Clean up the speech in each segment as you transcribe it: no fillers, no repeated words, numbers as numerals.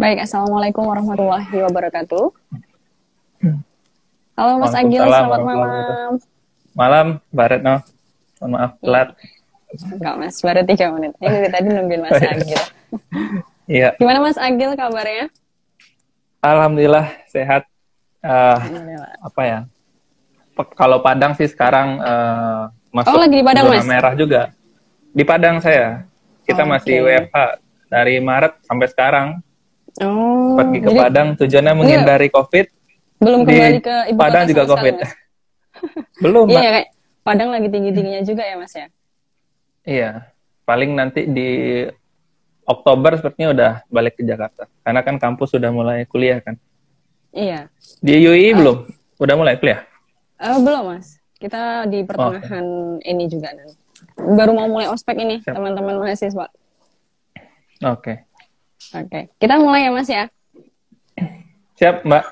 Baik, Assalamualaikum warahmatullahi wabarakatuh. Halo Mas Agil, Waalaikumsalam selamat warahmatullahi wabarakatuh. malam. Malam, Mbak Retno. Mohon maaf, Iya, telat. enggak Mas, baru 3 menit. Ini dari tadi nungguin Oh, Mas iya. Agil. Iya. Gimana Mas Agil kabarnya? Alhamdulillah sehat. Eh, Alhamdulillah. apa ya? Kalau Padang sih sekarang Oh, masuk lagi di Padang zona Mas? merah juga. Di Padang saya. Kita masih Oke. WFH dari Maret sampai sekarang. Oh, Pergi ke jadi Padang tujuannya ini menghindari COVID. belum kembali Di ke ibu Padang kota juga sama sekali COVID. Mas? Belum, Iya Mbak. ya, kayak Padang lagi tinggi-tingginya juga ya Mas ya? Iya. Paling nanti di Oktober sepertinya udah balik ke Jakarta. Karena kan kampus sudah mulai kuliah kan. Iya. Di UI Eh, belum? Udah mulai kuliah? belum Mas. Kita di Oke, pertengahan ini juga nanti. Baru mau mulai ospek ini, siap. teman-teman mahasiswa. Oke, Oke, kita mulai ya Mas ya? siap Mbak.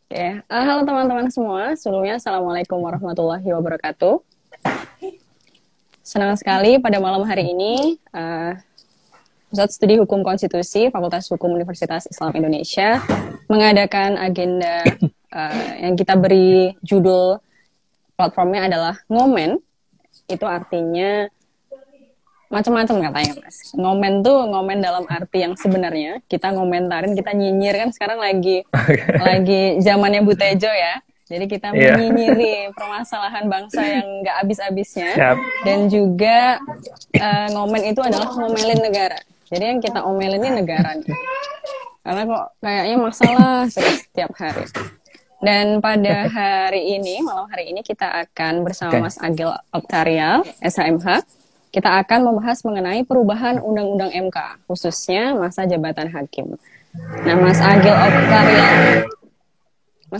Oke, halo teman-teman semua. Sebelumnya, Assalamualaikum warahmatullahi wabarakatuh. Senang sekali pada malam hari ini, Pusat Studi Hukum Konstitusi Fakultas Hukum Universitas Islam Indonesia mengadakan agenda yang kita beri judul platformnya adalah Ngomen. Itu artinya macam-macam katanya Mas. Ngomen tuh ngomen dalam arti yang sebenarnya kita ngomentarin, kita nyinyir kan sekarang lagi zamannya Bu Tejo ya. Jadi kita Iya, menyinyiri permasalahan bangsa yang nggak habis-habisnya, siap. dan juga ngomen itu adalah ngomelin negara. Jadi yang kita omelin ini negara nih. Karena kok kayaknya masalah terus setiap hari. Dan pada malam hari ini kita akan bersama Oke, Mas Agil Oktarial, SHMH. Kita akan membahas mengenai perubahan Undang-Undang MK, khususnya masa jabatan hakim. Nah, Mas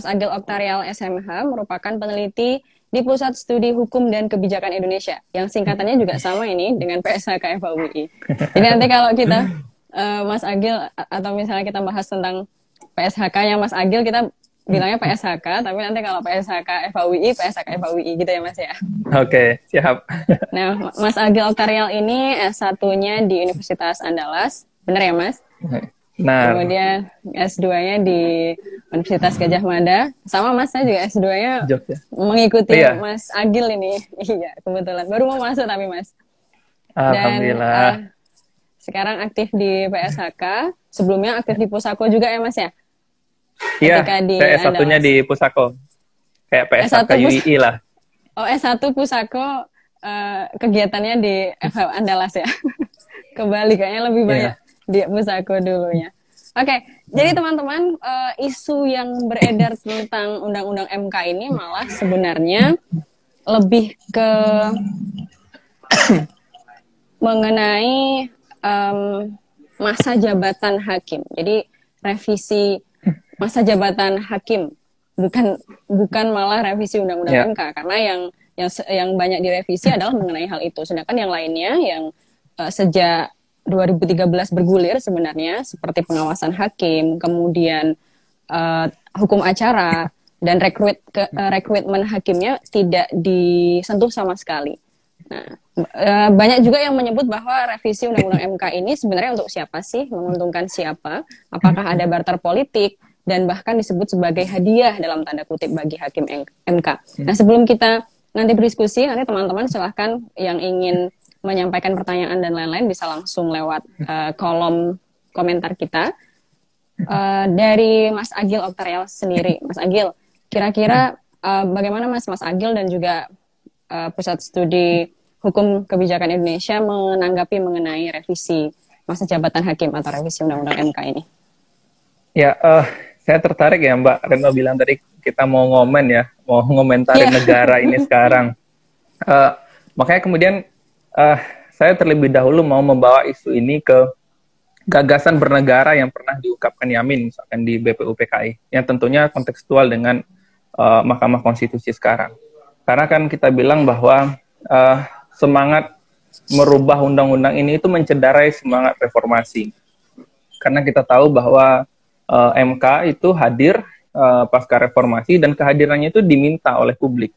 Agil Oktarial SMH merupakan peneliti di Pusat Studi Hukum dan Kebijakan Indonesia, yang singkatannya juga sama ini dengan PSHK FHUI. Jadi nanti kalau kita Mas Agil atau misalnya kita bahas tentang PSHK-nya Mas Agil, kita bilangnya PSHK, tapi nanti kalau PSHK FHUI, PSHK FHUI gitu ya Mas ya. oke, siap. Nah, Mas Agil Oktarial ini S1-nya di Universitas Andalas, benar ya Mas? Nah, Kemudian S2-nya di Universitas Gajah Mada. Sama Mas, saya juga S2-nya Jogja. Oh mengikuti iya, Mas Agil ini. Iya, kebetulan. Baru mau masuk tapi Mas. Dan Alhamdulillah. sekarang aktif di PSHK. Sebelumnya aktif di Pusako juga ya Mas ya? Iya, Ketika di saya S1-nya Andalas. di Pusako. Kayak PSHK S1 UII lah. S1 Pusako, kegiatannya di FH Andalas ya? Kebalik, kayaknya lebih banyak Iya. di Pusako dulunya. Oke, jadi teman-teman, isu yang beredar tentang Undang-Undang MK ini malah sebenarnya lebih ke mengenai masa jabatan hakim. Jadi revisi masa jabatan hakim, bukan bukan malah revisi Undang-Undang Iya. MK, karena yang banyak direvisi adalah mengenai hal itu. Sedangkan yang lainnya yang sejak 2013 bergulir sebenarnya seperti pengawasan hakim, kemudian hukum acara dan rekrutmen hakimnya tidak disentuh sama sekali. Nah, banyak juga yang menyebut bahwa revisi Undang-Undang MK ini sebenarnya untuk siapa sih? Menguntungkan siapa? Apakah ada barter politik? Dan bahkan disebut sebagai hadiah dalam tanda kutip bagi hakim MK. Nah, sebelum kita nanti berdiskusi, nanti teman-teman silahkan yang ingin menyampaikan pertanyaan dan lain-lain bisa langsung lewat kolom komentar kita. Dari Mas Agil Oktarial sendiri. Mas Agil, kira-kira bagaimana Mas Agil dan juga Pusat Studi Hukum Kebijakan Indonesia menanggapi mengenai revisi masa jabatan hakim atau revisi Undang-Undang MK ini? Ya, saya tertarik ya Mbak Retno bilang tadi kita mau ngomen ya, mau ngomentarin Iya. negara ini sekarang. Makanya kemudian saya terlebih dahulu mau membawa isu ini ke gagasan bernegara yang pernah diungkapkan Yamin, misalkan di BPUPKI, yang tentunya kontekstual dengan Mahkamah Konstitusi sekarang. Karena kan kita bilang bahwa semangat merubah undang-undang ini itu mencederai semangat reformasi. Karena kita tahu bahwa MK itu hadir pasca reformasi dan kehadirannya itu diminta oleh publik,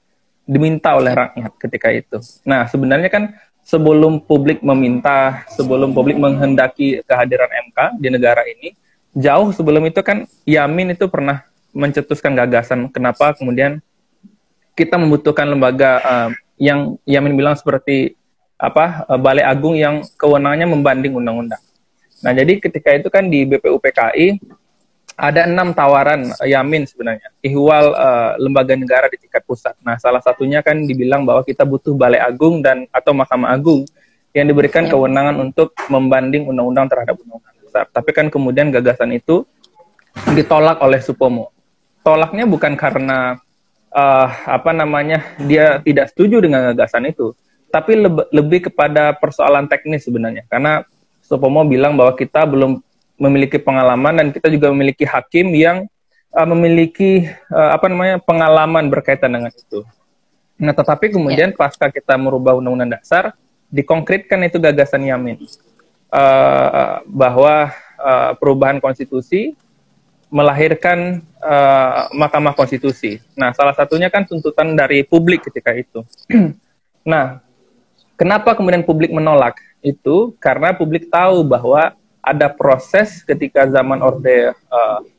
diminta oleh rakyat ketika itu. Nah, sebenarnya kan sebelum publik meminta, sebelum publik menghendaki kehadiran MK di negara ini, jauh sebelum itu kan Yamin itu pernah mencetuskan gagasan kenapa kemudian kita membutuhkan lembaga yang Yamin bilang seperti Balai Agung yang kewenangannya membanding undang-undang. Nah, jadi ketika itu kan di BPUPKI ada 6 tawaran Yamin sebenarnya, ihwal lembaga negara di tingkat pusat. Nah, salah satunya kan dibilang bahwa kita butuh Balai Agung dan atau Mahkamah Agung yang diberikan kewenangan untuk membanding undang-undang terhadap undang-undang besar. Tapi kan kemudian gagasan itu ditolak oleh Supomo. Tolaknya bukan karena dia tidak setuju dengan gagasan itu, tapi lebih kepada persoalan teknis sebenarnya. Karena Supomo bilang bahwa kita belum memiliki pengalaman dan kita juga memiliki hakim yang memiliki pengalaman berkaitan dengan itu. Nah, tetapi kemudian pasca kita merubah Undang-Undang Dasar, dikonkretkan itu gagasan Yamin bahwa perubahan konstitusi melahirkan Mahkamah Konstitusi. Nah, salah satunya kan tuntutan dari publik ketika itu. Nah, kenapa kemudian publik menolak? Itu karena publik tahu bahwa ada proses ketika zaman Orde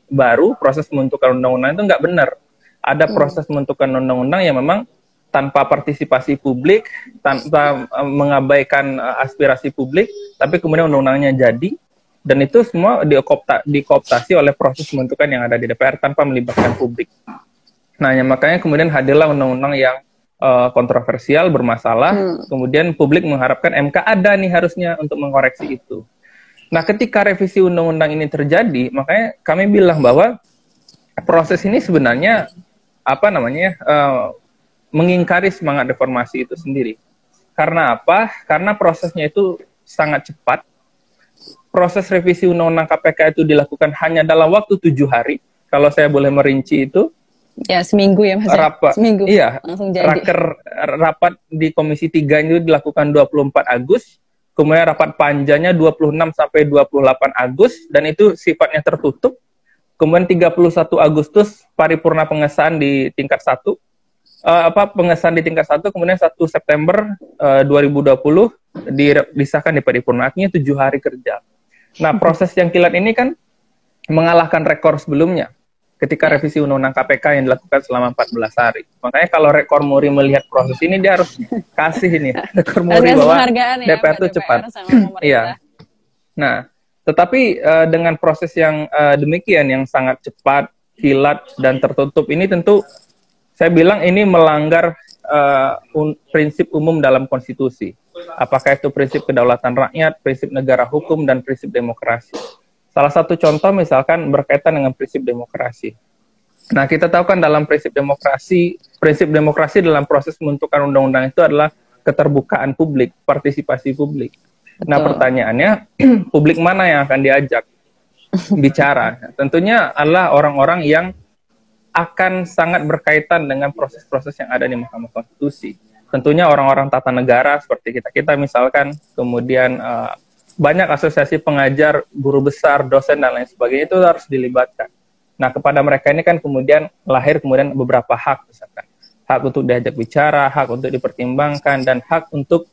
Baru, proses pembentukan undang-undang itu nggak benar. Ada proses pembentukan undang-undang yang memang tanpa partisipasi publik, tanpa mengabaikan aspirasi publik, tapi kemudian undang-undangnya jadi, dan itu semua dikooptasi oleh proses pembentukan yang ada di DPR tanpa melibatkan publik. Nah, makanya kemudian hadirlah undang-undang yang kontroversial, bermasalah, kemudian publik mengharapkan MK ada nih harusnya untuk mengoreksi itu. Nah, ketika revisi undang-undang ini terjadi, makanya kami bilang bahwa proses ini sebenarnya mengingkari semangat reformasi itu sendiri. Karena apa? Karena prosesnya itu sangat cepat. Proses revisi undang-undang KPK itu dilakukan hanya dalam waktu 7 hari. Kalau saya boleh merinci itu, ya seminggu ya Mas. Seminggu. Iya. Rapat di Komisi 3 itu dilakukan 24 Agustus, kemudian rapat panjanya 26 sampai 28 Agustus, dan itu sifatnya tertutup. Kemudian 31 Agustus paripurna pengesahan di tingkat 1. Pengesahan di tingkat 1, kemudian 1 September 2020 disahkan di paripurna. Artinya 7 hari kerja. Nah, proses yang kilat ini kan mengalahkan rekor sebelumnya ketika revisi Undang-Undang KPK yang dilakukan selama 14 hari. Makanya kalau rekor Muri melihat proses ini, dia harus kasih ini rekor Muri bahwa DPR itu cepat. Iya. Nah, tetapi dengan proses yang demikian, yang sangat cepat, kilat, dan tertutup ini tentu saya bilang ini melanggar prinsip umum dalam konstitusi. Apakah itu prinsip kedaulatan rakyat, prinsip negara hukum, dan prinsip demokrasi. Salah satu contoh misalkan berkaitan dengan prinsip demokrasi. Nah, kita tahu kan dalam prinsip demokrasi dalam proses pembentukan undang-undang itu adalah keterbukaan publik, partisipasi publik. Betul. Nah, pertanyaannya, publik mana yang akan diajak bicara? Tentunya adalah orang-orang yang akan sangat berkaitan dengan proses-proses yang ada di Mahkamah Konstitusi. Tentunya orang-orang tata negara seperti kita misalkan, kemudian banyak asosiasi pengajar, guru besar, dosen, dan lain sebagainya itu harus dilibatkan. Nah, kepada mereka ini kan kemudian lahir beberapa hak, misalkan hak untuk diajak bicara, hak untuk dipertimbangkan, dan hak untuk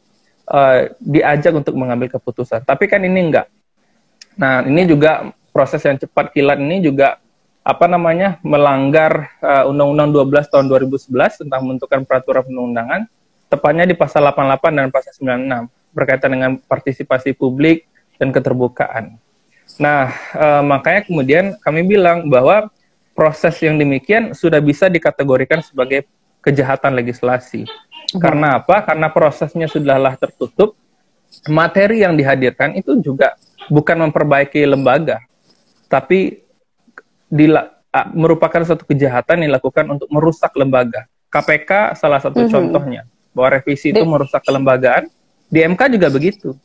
diajak untuk mengambil keputusan. Tapi kan ini enggak. Nah, ini juga proses yang cepat kilat ini juga melanggar Undang-Undang 12 tahun 2011 tentang pembentukan peraturan perundang-undangan, tepatnya di pasal 88 dan pasal 96 berkaitan dengan partisipasi publik dan keterbukaan. Nah, makanya kemudian kami bilang bahwa proses yang demikian sudah bisa dikategorikan sebagai kejahatan legislasi. Karena apa? Karena prosesnya sudahlah tertutup, materi yang dihadirkan itu juga bukan memperbaiki lembaga, tapi merupakan suatu kejahatan yang dilakukan untuk merusak lembaga. KPK salah satu contohnya, bahwa revisi itu merusak kelembagaan. Di MK juga begitu,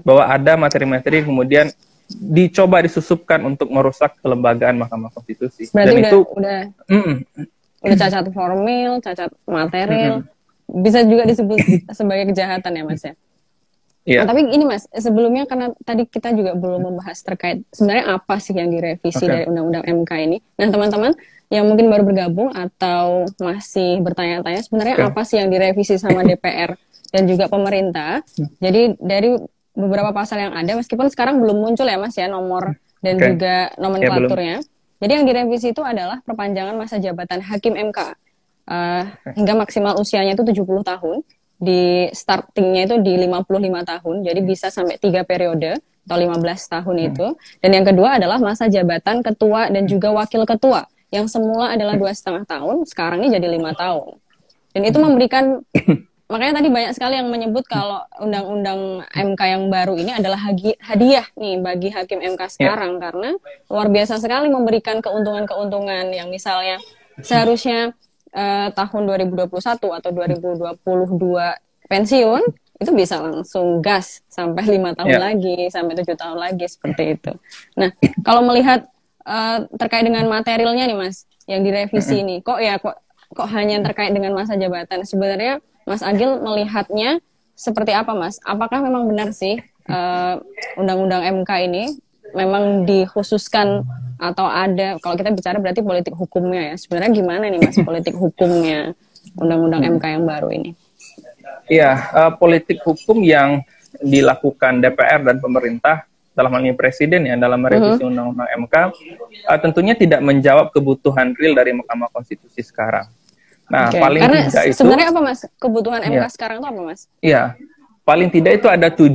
bahwa ada materi-materi kemudian dicoba disusupkan untuk merusak kelembagaan Mahkamah Konstitusi. Berarti dan udah cacat formil, cacat material, bisa juga disebut sebagai kejahatan ya Mas ya? Nah, tapi ini Mas, sebelumnya karena tadi kita juga belum membahas terkait sebenarnya apa sih yang direvisi dari Undang-Undang MK ini. Nah, teman-teman yang mungkin baru bergabung atau masih bertanya-tanya sebenarnya apa sih yang direvisi sama DPR dan juga pemerintah. Jadi dari beberapa pasal yang ada, meskipun sekarang belum muncul ya Mas ya, nomor dan Oke. juga Ya, belum. nomenklaturnya. Jadi yang direvisi itu adalah perpanjangan masa jabatan Hakim MK hingga maksimal usianya itu 70 tahun. Di startingnya itu di 55 tahun, jadi bisa sampai 3 periode atau 15 tahun itu. Dan yang kedua adalah masa jabatan ketua dan juga wakil ketua, yang semula adalah 2,5 tahun, sekarang ini jadi 5 tahun. Dan itu memberikan, makanya tadi banyak sekali yang menyebut kalau undang-undang MK yang baru ini adalah hadiah nih bagi Hakim MK sekarang, karena luar biasa sekali memberikan keuntungan-keuntungan yang misalnya seharusnya tahun 2021 atau 2022 pensiun, itu bisa langsung gas sampai 5 tahun lagi, sampai 7 tahun lagi, seperti itu. Nah, kalau melihat terkait dengan materialnya nih Mas, yang direvisi ini, kok hanya terkait dengan masa jabatan? Sebenarnya Mas Agil melihatnya seperti apa, Mas? Apakah memang benar sih undang-undang MK ini memang dikhususkan atau ada, kalau kita bicara berarti politik hukumnya ya, sebenarnya gimana nih Mas politik hukumnya undang-undang MK yang baru ini? Iya, politik hukum yang dilakukan DPR dan pemerintah dalam hal ini Presiden ya dalam merevisi undang-undang MK tentunya tidak menjawab kebutuhan real dari Mahkamah Konstitusi sekarang. Nah, paling karena tidak itu sebenarnya apa Mas kebutuhan MK sekarang itu apa Mas? Iya, paling tidak itu ada 7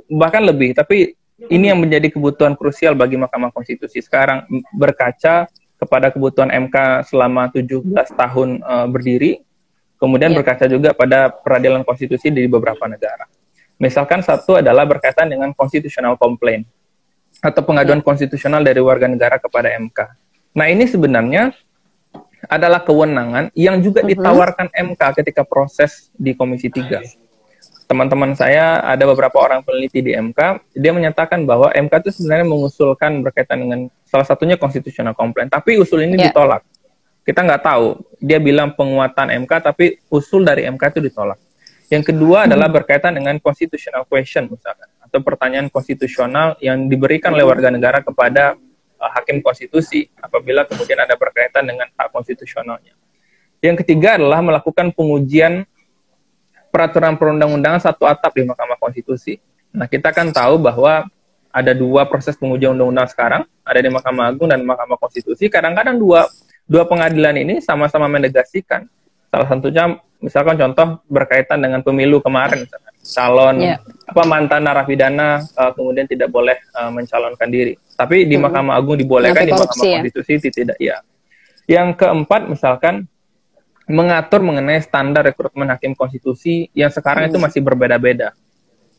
bahkan lebih, tapi ini yang menjadi kebutuhan krusial bagi Mahkamah Konstitusi sekarang, berkaca kepada kebutuhan MK selama 17 tahun berdiri, kemudian berkaca juga pada peradilan konstitusi di beberapa negara. Misalkan satu adalah berkaitan dengan constitutional complaint atau pengaduan konstitusional dari warga negara kepada MK. Nah, ini sebenarnya adalah kewenangan yang juga ditawarkan MK ketika proses di Komisi 3. Teman-teman saya, ada beberapa orang peneliti di MK, dia menyatakan bahwa MK itu sebenarnya mengusulkan berkaitan dengan salah satunya constitutional complaint, tapi usul ini ditolak. Kita nggak tahu, dia bilang penguatan MK, tapi usul dari MK itu ditolak. Yang kedua adalah berkaitan dengan constitutional question, misalkan, atau pertanyaan konstitusional yang diberikan oleh warga negara kepada hakim konstitusi, apabila kemudian ada berkaitan dengan hak konstitusionalnya. Yang ketiga adalah melakukan pengujian peraturan perundang-undangan satu atap di Mahkamah Konstitusi. Nah, kita kan tahu bahwa ada 2 proses pengujian undang-undang sekarang, ada di Mahkamah Agung dan Mahkamah Konstitusi. Kadang-kadang dua pengadilan ini sama-sama menegasikan. Salah satunya, misalkan contoh berkaitan dengan pemilu kemarin, misalkan, calon mantan narapidana kemudian tidak boleh mencalonkan diri. Tapi di Mahkamah Agung dibolehkan, di Mahkamah Konstitusi tidak. Ya. Yang keempat, misalkan mengatur mengenai standar rekrutmen hakim konstitusi yang sekarang itu masih berbeda-beda.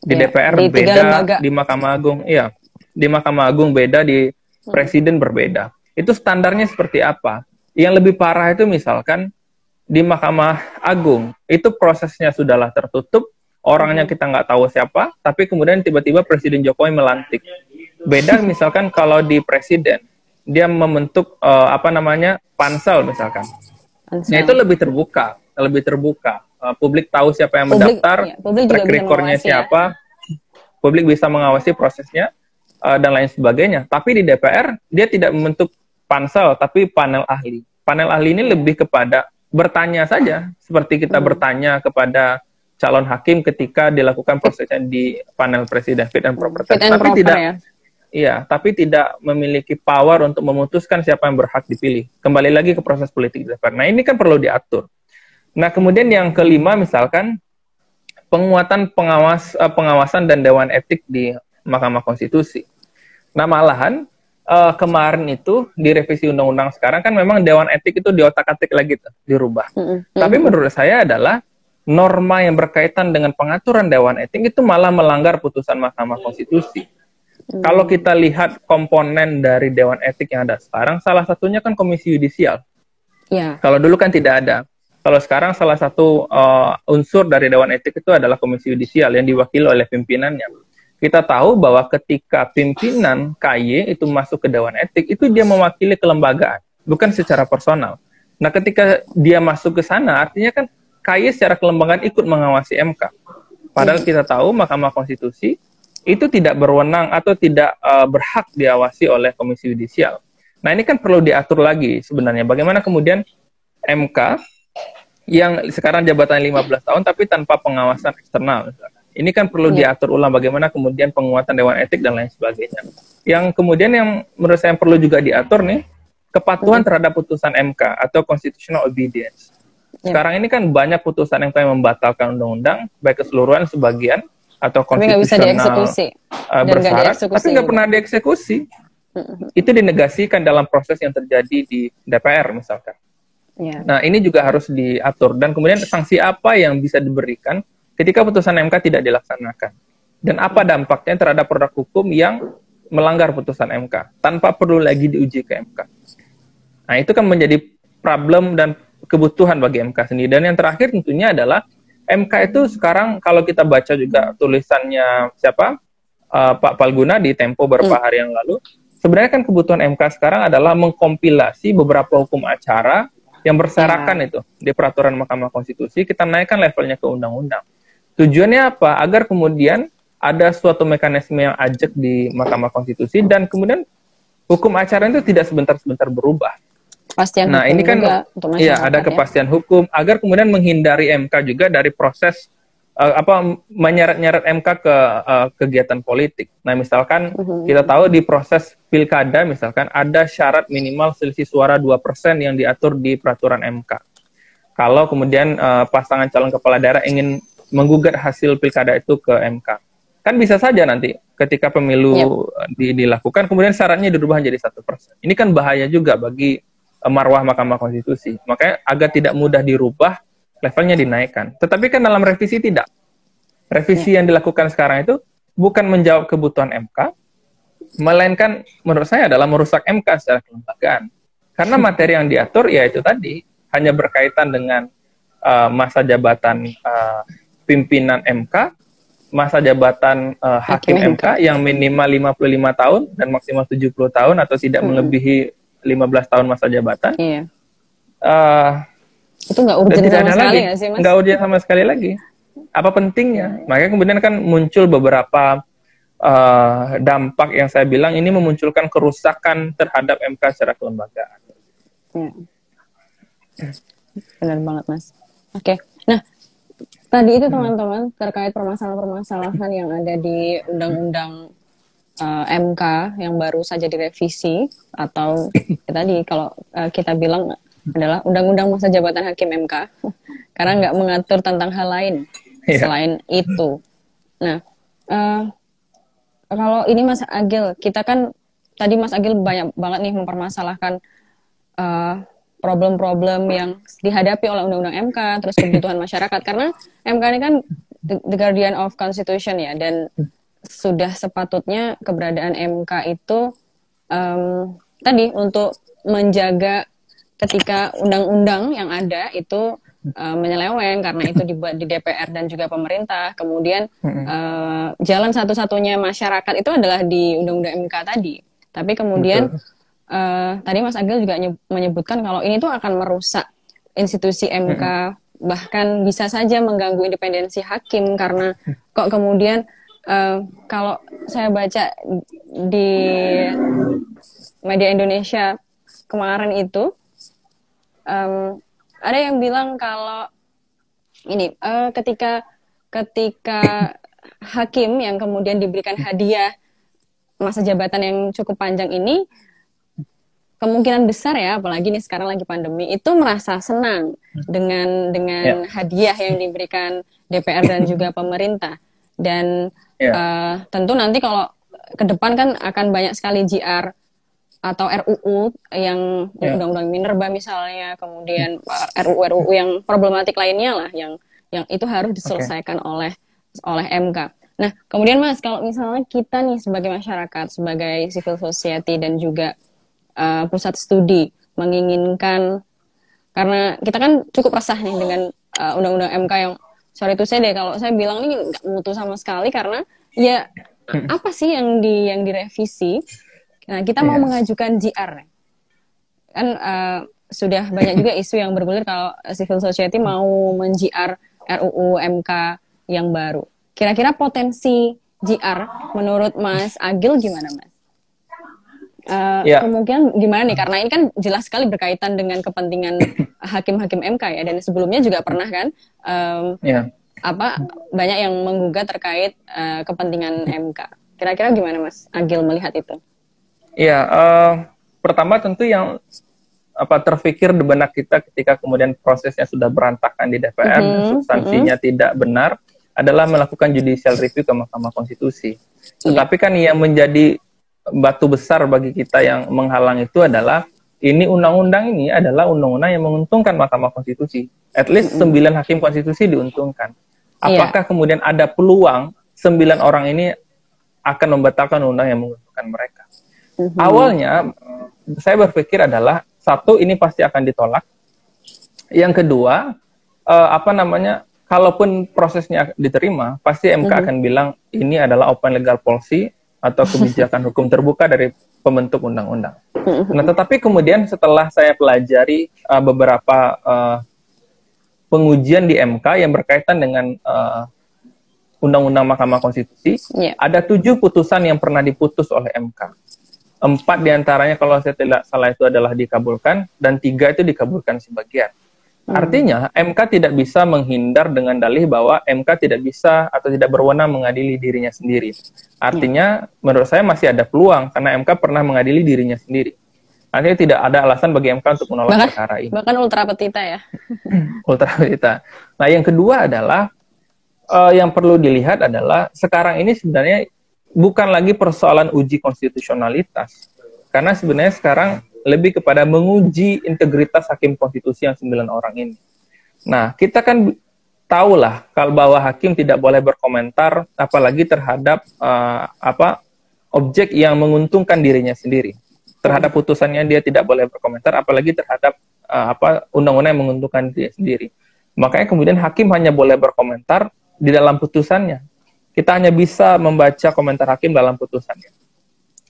Di DPR beda, di Mahkamah Agung, di Mahkamah Agung beda, di Presiden berbeda. Itu standarnya seperti apa? Yang lebih parah itu misalkan di Mahkamah Agung, itu prosesnya sudahlah tertutup, orangnya kita nggak tahu siapa, tapi kemudian tiba-tiba Presiden Jokowi melantik. Beda misalkan kalau di Presiden, dia membentuk pansel misalkan. Nah, itu lebih terbuka. Publik tahu siapa yang mendaftar, track record-nya siapa, publik bisa mengawasi prosesnya, dan lain sebagainya. Tapi di DPR, dia tidak membentuk pansel, tapi panel ahli. Panel ahli ini lebih kepada bertanya saja, seperti kita bertanya kepada calon hakim ketika dilakukan prosesnya di panel presiden, fit and proper test. Tapi tidak memiliki power untuk memutuskan siapa yang berhak dipilih. Kembali lagi ke proses politik DPR. Nah, ini kan perlu diatur. Nah, kemudian yang kelima misalkan penguatan pengawasan dan dewan etik di Mahkamah Konstitusi. Nah, malahan kemarin itu di revisi undang-undang sekarang kan memang dewan etik itu diotak-atik lagi tuh, dirubah. Tapi menurut saya adalah norma yang berkaitan dengan pengaturan dewan etik itu malah melanggar putusan Mahkamah Konstitusi. Kalau kita lihat komponen dari Dewan Etik yang ada sekarang, salah satunya kan Komisi Yudisial. Kalau dulu kan tidak ada. Kalau sekarang salah satu unsur dari Dewan Etik itu adalah Komisi Yudisial yang diwakili oleh pimpinannya. Kita tahu bahwa ketika pimpinan KY itu masuk ke Dewan Etik, itu dia mewakili kelembagaan, bukan secara personal. Nah, ketika dia masuk ke sana, artinya kan KY secara kelembagaan ikut mengawasi MK. Padahal kita tahu Mahkamah Konstitusi itu tidak berwenang atau tidak berhak diawasi oleh Komisi Yudisial. Nah, ini kan perlu diatur lagi sebenarnya. Bagaimana kemudian MK yang sekarang jabatan 15 tahun tapi tanpa pengawasan eksternal. Ini kan perlu diatur ulang bagaimana kemudian penguatan Dewan Etik dan lain sebagainya. yang kemudian yang menurut saya perlu juga diatur nih, kepatuhan terhadap putusan MK atau constitutional obedience. Sekarang ini kan banyak putusan MK yang membatalkan undang-undang, baik keseluruhan, sebagian, atau Tapi nggak bisa konstitusional dieksekusi. bersyarat, tapi nggak pernah dieksekusi. Itu dinegasikan dalam proses yang terjadi di DPR misalkan. Nah, ini juga harus diatur. Dan kemudian sanksi apa yang bisa diberikan ketika putusan MK tidak dilaksanakan. Dan apa dampaknya terhadap produk hukum yang melanggar putusan MK, tanpa perlu lagi diuji ke MK. Nah, itu kan menjadi problem dan kebutuhan bagi MK sendiri. Dan yang terakhir tentunya adalah, MK itu sekarang kalau kita baca juga tulisannya siapa? Pak Palguna di Tempo beberapa hari yang lalu, sebenarnya kan kebutuhan MK sekarang adalah mengkompilasi beberapa hukum acara yang berserakan itu di peraturan Mahkamah Konstitusi, kita naikkan levelnya ke undang-undang. Tujuannya apa? Agar kemudian ada suatu mekanisme yang ajak di Mahkamah Konstitusi dan kemudian hukum acara itu tidak sebentar-sebentar berubah. Kepastian nah, ini kan ya ada kepastian hukum agar kemudian menghindari MK juga dari proses menyeret-nyeret MK ke kegiatan politik. Nah, misalkan kita tahu di proses pilkada misalkan ada syarat minimal selisih suara 2% yang diatur di peraturan MK. Kalau kemudian pasangan calon kepala daerah ingin menggugat hasil pilkada itu ke MK, kan bisa saja nanti ketika pemilu dilakukan kemudian syaratnya dirubah menjadi 1%. Ini kan bahaya juga bagi marwah Mahkamah Konstitusi. Makanya agar tidak mudah dirubah, levelnya dinaikkan. Tetapi kan dalam revisi tidak. Revisi yang dilakukan sekarang itu bukan menjawab kebutuhan MK, melainkan menurut saya adalah merusak MK secara kelembagaan. Karena materi yang diatur ya itu tadi, hanya berkaitan dengan masa jabatan pimpinan MK, masa jabatan hakim MK yang minimal 55 tahun dan maksimal 70 tahun atau tidak melebihi 15 tahun masa jabatan. Itu nggak urgent sama sekali nggak sih, Mas? Nggak urgent sama sekali lagi. Apa pentingnya? Makanya kemudian kan muncul beberapa dampak yang saya bilang ini memunculkan kerusakan terhadap MK secara kelembagaan. Benar banget, Mas. Oke. Nah, tadi itu teman-teman terkait permasalahan-permasalahan yang ada di Undang-Undang MK yang baru saja direvisi, atau tadi kalau kita bilang adalah Undang-Undang Masa Jabatan Hakim MK, karena nggak mengatur tentang hal lain selain itu. Nah, kalau ini Mas Agil, kita kan tadi Mas Agil banyak banget nih mempermasalahkan problem-problem yang dihadapi oleh Undang-Undang MK, terus kebutuhan masyarakat, karena MK ini kan the guardian of constitution ya, dan sudah sepatutnya keberadaan MK itu tadi untuk menjaga ketika undang-undang yang ada itu menyeleweng, karena itu dibuat di DPR dan juga pemerintah. Kemudian jalan satu-satunya masyarakat itu adalah di Undang-Undang MK tadi. Tapi kemudian tadi Mas Agil juga menyebutkan kalau ini tuh akan merusak institusi MK, bahkan bisa saja mengganggu independensi hakim, karena kok kemudian kalau saya baca di media Indonesia kemarin itu ada yang bilang kalau ini ketika hakim yang kemudian diberikan hadiah masa jabatan yang cukup panjang ini, kemungkinan besar ya, apalagi nih sekarang lagi pandemi, itu merasa senang dengan hadiah yang diberikan DPR dan juga pemerintah. Dan tentu nanti kalau ke depan kan akan banyak sekali JR atau RUU yang undang-undang minerba misalnya, kemudian RUU yang problematik lainnya lah, yang itu harus diselesaikan oleh MK. Nah, kemudian Mas, kalau misalnya kita nih sebagai masyarakat, sebagai civil society dan juga pusat studi menginginkan, karena kita kan cukup resah nih dengan undang-undang MK yang sorry to say deh kalau saya bilang ini nggak mutu sama sekali, karena ya apa sih yang direvisi? Nah, kita mau mengajukan JR kan sudah banyak juga isu yang bergulir kalau civil society mau men-JR RUU MK yang baru. Kira-kira potensi JR menurut Mas Agil gimana, Mas? Kemungkinan gimana nih? Karena ini kan jelas sekali berkaitan dengan kepentingan hakim-hakim MK ya, dan sebelumnya juga pernah kan banyak yang menggugat terkait kepentingan MK. Kira-kira gimana Mas Agil melihat itu? Ya, pertama tentu yang terfikir di benak kita ketika kemudian prosesnya sudah berantakan di DPR dan substansinya tidak benar adalah melakukan judicial review ke Mahkamah Konstitusi. Tetapi kan yang menjadi batu besar bagi kita yang menghalang itu adalah ini undang-undang ini adalah undang-undang yang menguntungkan Mahkamah Konstitusi. At least 9 hakim konstitusi diuntungkan. Apakah kemudian ada peluang 9 orang ini akan membatalkan undang yang menguntungkan mereka? Awalnya saya berpikir adalah satu, ini pasti akan ditolak. Yang kedua, kalaupun prosesnya diterima, pasti MK akan bilang ini adalah open legal policy atau kebijakan hukum terbuka dari pembentuk undang-undang. Nah, tetapi kemudian setelah saya pelajari beberapa pengujian di MK yang berkaitan dengan Undang-Undang Mahkamah Konstitusi, ada 7 putusan yang pernah diputus oleh MK. 4 diantaranya kalau saya tidak salah itu adalah dikabulkan, dan 3 itu dikabulkan sebagian. Artinya MK tidak bisa menghindar dengan dalih bahwa MK tidak bisa atau tidak berwenang mengadili dirinya sendiri. Artinya menurut saya masih ada peluang karena MK pernah mengadili dirinya sendiri. Artinya tidak ada alasan bagi MK untuk menolak perkara ini. Bahkan ultra petita ya. Ultra petita. Nah, yang kedua adalah yang perlu dilihat adalah sekarang ini sebenarnya bukan lagi persoalan uji konstitusionalitas. Karena sebenarnya sekarang lebih kepada menguji integritas hakim konstitusi yang 9 orang ini. Nah, kita kan tahulah kalau bahwa hakim tidak boleh berkomentar apalagi terhadap objek yang menguntungkan dirinya sendiri. Terhadap putusannya dia tidak boleh berkomentar apalagi terhadap undang-undang yang menguntungkan dirinya sendiri. Makanya kemudian hakim hanya boleh berkomentar di dalam putusannya. Kita hanya bisa membaca komentar hakim dalam putusannya.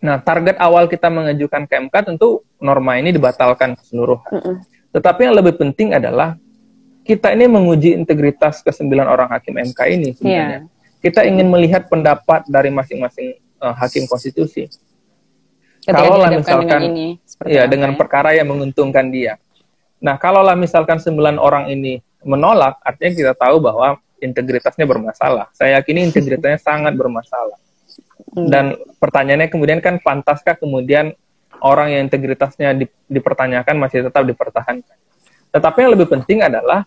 Nah, target awal kita mengajukan ke MK tentu norma ini dibatalkan keseluruhan. Tetapi yang lebih penting adalah kita ini menguji integritas ke-9 orang hakim MK ini sebenarnya. Kita ingin melihat pendapat dari masing-masing hakim konstitusi. Kalaulah misalkan dengan perkara yang menguntungkan dia. Nah, kalaulah misalkan 9 orang ini menolak, artinya kita tahu bahwa integritasnya bermasalah. Saya yakini integritasnya sangat bermasalah. Dan pertanyaannya kemudian kan pantaskah kemudian orang yang integritasnya dipertanyakan masih tetap dipertahankan. Tetapi yang lebih penting adalah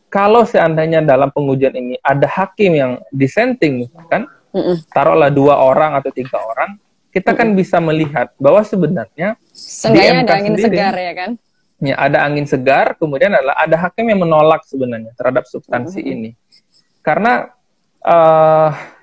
kalau seandainya dalam pengujian ini ada hakim yang dissenting misalkan, taruhlah 2 orang atau 3 orang, kita kan bisa melihat bahwa sebenarnya seenggaknya ada angin segar ya kan? Ya, ada angin segar, kemudian ada hakim yang menolak sebenarnya terhadap substansi ini. Karena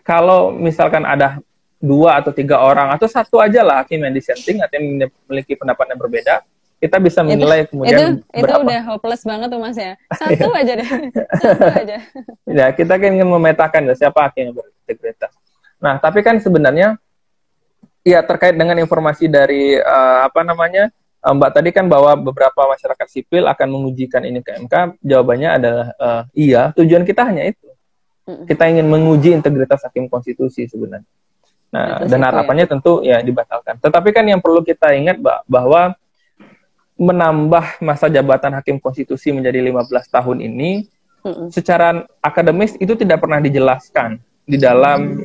kalau misalkan ada 2 atau 3 orang atau 1 aja lah hakim yang dissenting atau yang memiliki pendapat yang berbeda, kita bisa menilai kemudian itu udah hopeless banget tuh Mas ya. 1 aja deh. 1 aja. Ya, kita kan ingin memetakan siapa hakim yang berintegritas. Nah, tapi kan sebenarnya ya terkait dengan informasi dari Mbak tadi kan bahwa beberapa masyarakat sipil akan mengujikan ini ke MK, jawabannya adalah iya, tujuan kita hanya itu. Kita ingin menguji integritas hakim konstitusi sebenarnya. Nah, dan harapannya tentu ya dibatalkan. Tetapi kan yang perlu kita ingat bahwa menambah masa jabatan hakim konstitusi menjadi 15 tahun ini secara akademis itu tidak pernah dijelaskan di dalam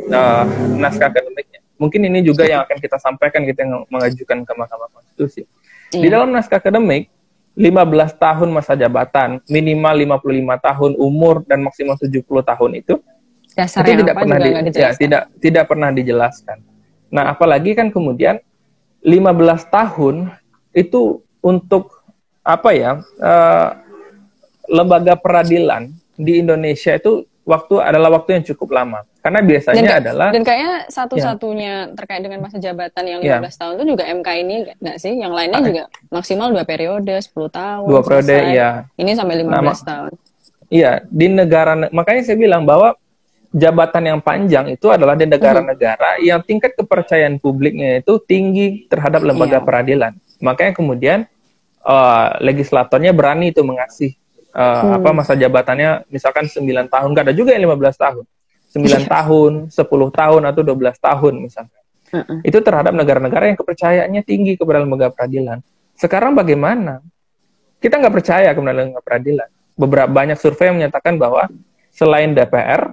naskah akademiknya. Mungkin ini juga yang akan kita sampaikan kita yang mengajukan ke Mahkamah Konstitusi. Di dalam naskah akademik 15 tahun masa jabatan, minimal 55 tahun umur dan maksimal 70 tahun itu tidak pernah dijelaskan. Nah, apalagi kan kemudian 15 tahun itu untuk lembaga peradilan di Indonesia itu adalah waktu yang cukup lama. Karena biasanya dan kayaknya satu-satunya terkait dengan masa jabatan yang 15 tahun itu juga MK ini nggak sih? Yang lainnya juga maksimal 2 periode, 10 tahun. 2 periode, iya. Ini sampai 15 tahun. Iya, di negara, makanya saya bilang bahwa jabatan yang panjang itu adalah di negara-negara yang tingkat kepercayaan publiknya itu tinggi terhadap lembaga peradilan. Makanya kemudian legislatornya berani itu mengasih masa jabatannya misalkan 9 tahun, nggak ada juga yang 15 tahun. 9 tahun, 10 tahun, atau 12 tahun misalkan. Itu terhadap negara-negara yang kepercayaannya tinggi kepada lembaga peradilan. Sekarang bagaimana? Kita nggak percaya kepada lembaga peradilan. Banyak survei yang menyatakan bahwa selain DPR,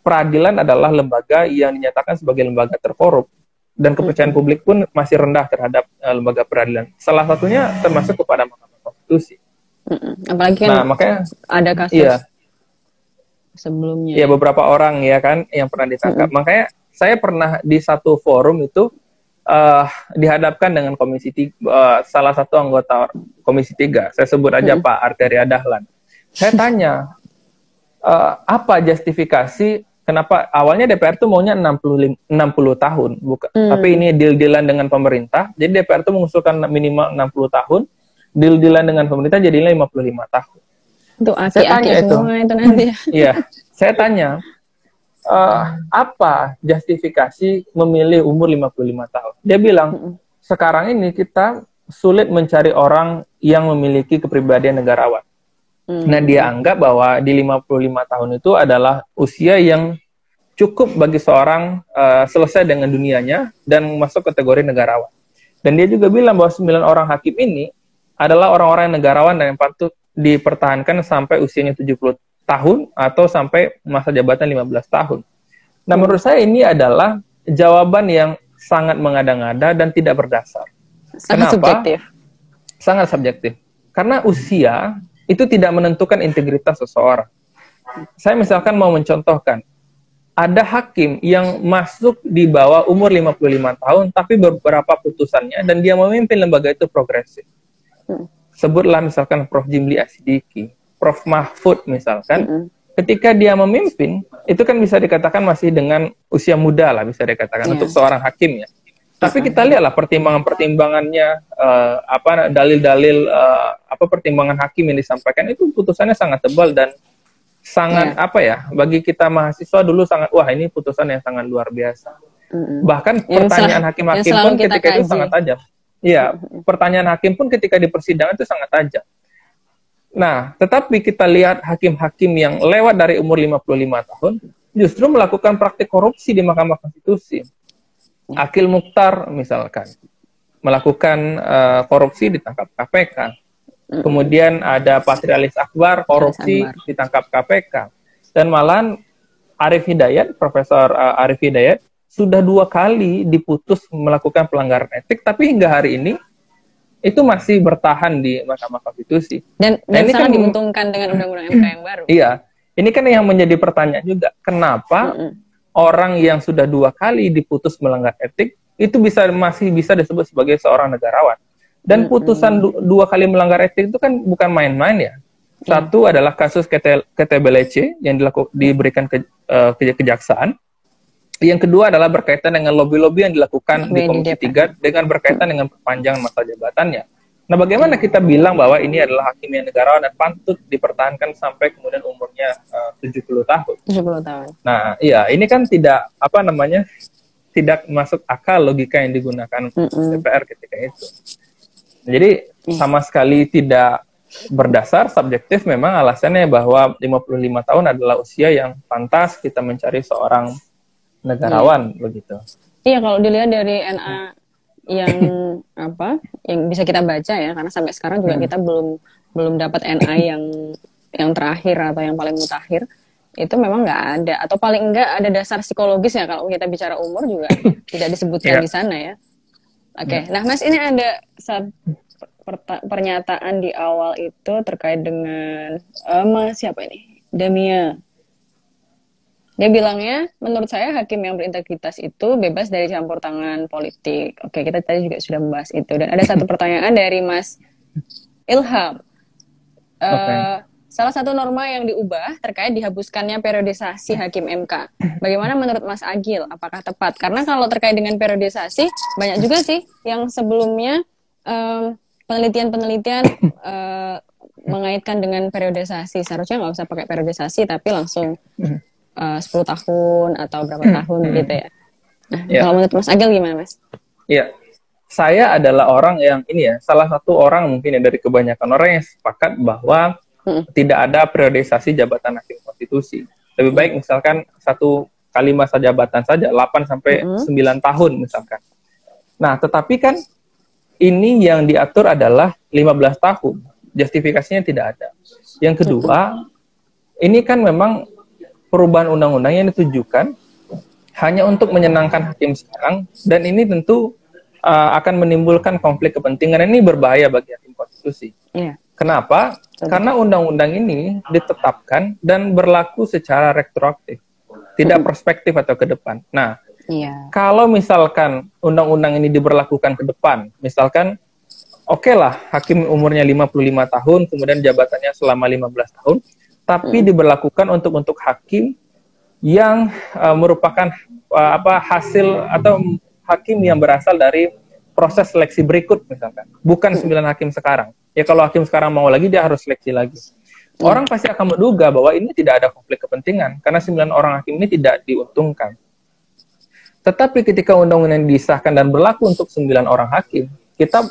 peradilan adalah lembaga yang dinyatakan sebagai lembaga terkorup. dan kepercayaan publik pun masih rendah terhadap lembaga peradilan. Salah satunya termasuk kepada Mahkamah Konstitusi. Apalagi kan Nah, makanya ada kasus iya, sebelumnya. ya beberapa orang ya kan yang pernah ditangkap. Makanya saya pernah di satu forum itu dihadapkan dengan salah satu anggota Komisi 3. Saya sebut aja Pak Arteria Dahlan. Saya tanya, apa justifikasi kenapa awalnya DPR tuh maunya 60 tahun, tapi ini deal-dealan dengan pemerintah. Jadi DPR tuh mengusulkan minimal 60 tahun, deal-dealan dengan pemerintah jadinya 55 tahun. Itu aki-aki semua itu nanti. Iya, saya tanya, apa justifikasi memilih umur 55 tahun? Dia bilang, sekarang ini kita sulit mencari orang yang memiliki kepribadian negarawan. Nah, dia anggap bahwa di 55 tahun itu adalah usia yang cukup bagi seorang selesai dengan dunianya dan masuk kategori negarawan. Dan dia juga bilang bahwa 9 orang hakim ini adalah orang-orang yang negarawan dan yang patut dipertahankan sampai usianya 70 tahun atau sampai masa jabatan 15 tahun. Nah, menurut saya ini adalah jawaban yang sangat mengada-ngada dan tidak berdasar. Sangat subjektif. Sangat subjektif. Karena usia itu tidak menentukan integritas seseorang. Saya misalkan mau mencontohkan, ada hakim yang masuk di bawah umur 55 tahun, tapi beberapa putusannya, dan dia memimpin lembaga itu progresif. Sebutlah misalkan Prof. Jimli Asidiki, Prof. Mahfud misalkan, ketika dia memimpin, itu kan bisa dikatakan masih dengan usia muda lah, bisa dikatakan, untuk seorang hakim ya. Tapi kita lihatlah pertimbangan-pertimbangannya, dalil-dalil, pertimbangan hakim yang disampaikan itu putusannya sangat tebal dan sangat bagi kita mahasiswa dulu sangat ini putusan yang sangat luar biasa. Bahkan pertanyaan hakim-hakim pun ketika itu sangat tajam. Iya, pertanyaan hakim pun ketika di persidangan itu sangat tajam. Nah, tetapi kita lihat hakim-hakim yang lewat dari umur 55 tahun justru melakukan praktik korupsi di Mahkamah Konstitusi. Akil Mukhtar misalkan melakukan korupsi ditangkap KPK. Kemudian ada Patrialis Akbar korupsi ditangkap KPK. Dan malahan Arif Hidayat, Profesor Arif Hidayat sudah 2 kali diputus melakukan pelanggaran etik, tapi hingga hari ini itu masih bertahan di Mahkamah Konstitusi. Dan ini sangat diuntungkan dengan Undang-Undang MK yang baru. Iya, ini kan yang menjadi pertanyaan juga, kenapa orang yang sudah 2 kali diputus melanggar etik itu masih bisa disebut sebagai seorang negarawan. Dan putusan 2 kali melanggar etik itu kan bukan main-main ya. Satu adalah kasus KTBLC yang diberikan ke kejaksaan. Yang kedua adalah berkaitan dengan lobby-lobby yang dilakukan di Komisi 3 dengan berkaitan dengan perpanjangan masa jabatannya. Nah, bagaimana kita bilang bahwa ini adalah hakim yang negarawan dan patut dipertahankan sampai kemudian umurnya 70 tahun. 70 tahun. Nah, iya, ini kan tidak tidak masuk akal logika yang digunakan DPR ketika itu. Jadi sama sekali tidak berdasar, subjektif memang alasannya bahwa 55 tahun adalah usia yang pantas kita mencari seorang negarawan begitu. Iya, kalau dilihat dari NA yang yang bisa kita baca ya, karena sampai sekarang juga kita belum dapat NA yang terakhir atau yang paling mutakhir, itu memang nggak ada, atau paling enggak ada dasar psikologis ya kalau kita bicara umur juga tidak disebutkan di sana ya. Oke. Nah Mas, ini ada pernyataan di awal itu terkait dengan siapa ini? Damia. Dia bilangnya, menurut saya hakim yang berintegritas itu bebas dari campur tangan politik. Oke, kita tadi juga sudah membahas itu. Dan ada satu pertanyaan dari Mas Ilham. Salah satu norma yang diubah terkait dihapuskannya periodisasi hakim MK. Bagaimana menurut Mas Agil? Apakah tepat? Karena kalau terkait dengan periodisasi, banyak juga sih yang sebelumnya penelitian-penelitian mengaitkan dengan periodisasi. Seharusnya nggak usah pakai periodisasi, tapi langsung 10 tahun atau berapa tahun gitu ya. Nah, kalau menurut Mas Agil gimana, Mas? Iya, saya adalah orang yang salah satu orang mungkin dari kebanyakan orang yang sepakat bahwa tidak ada periodisasi jabatan hakim konstitusi. Lebih baik misalkan 1 kali masa jabatan saja, 8 sampai 9 tahun misalkan. Nah, tetapi kan ini yang diatur adalah 15 tahun. Justifikasinya tidak ada. Yang kedua, ini kan memang perubahan undang-undang yang ditujukan hanya untuk menyenangkan hakim sekarang, dan ini tentu akan menimbulkan konflik kepentingan. Ini berbahaya bagi hakim konstitusi. Yeah. Kenapa? Karena undang-undang ini ditetapkan dan berlaku secara retroaktif, tidak perspektif atau ke depan. Nah, kalau misalkan undang-undang ini diberlakukan ke depan, misalkan oke lah, hakim umurnya 55 tahun, kemudian jabatannya selama 15 tahun, tapi diberlakukan untuk hakim yang merupakan hasil atau hakim yang berasal dari proses seleksi berikut misalkan, bukan 9 hakim sekarang. Ya kalau hakim sekarang mau lagi, dia harus seleksi lagi. Orang pasti akan menduga bahwa ini tidak ada konflik kepentingan, karena 9 orang hakim ini tidak diuntungkan. Tetapi ketika undang-undang disahkan dan berlaku untuk 9 orang hakim, kita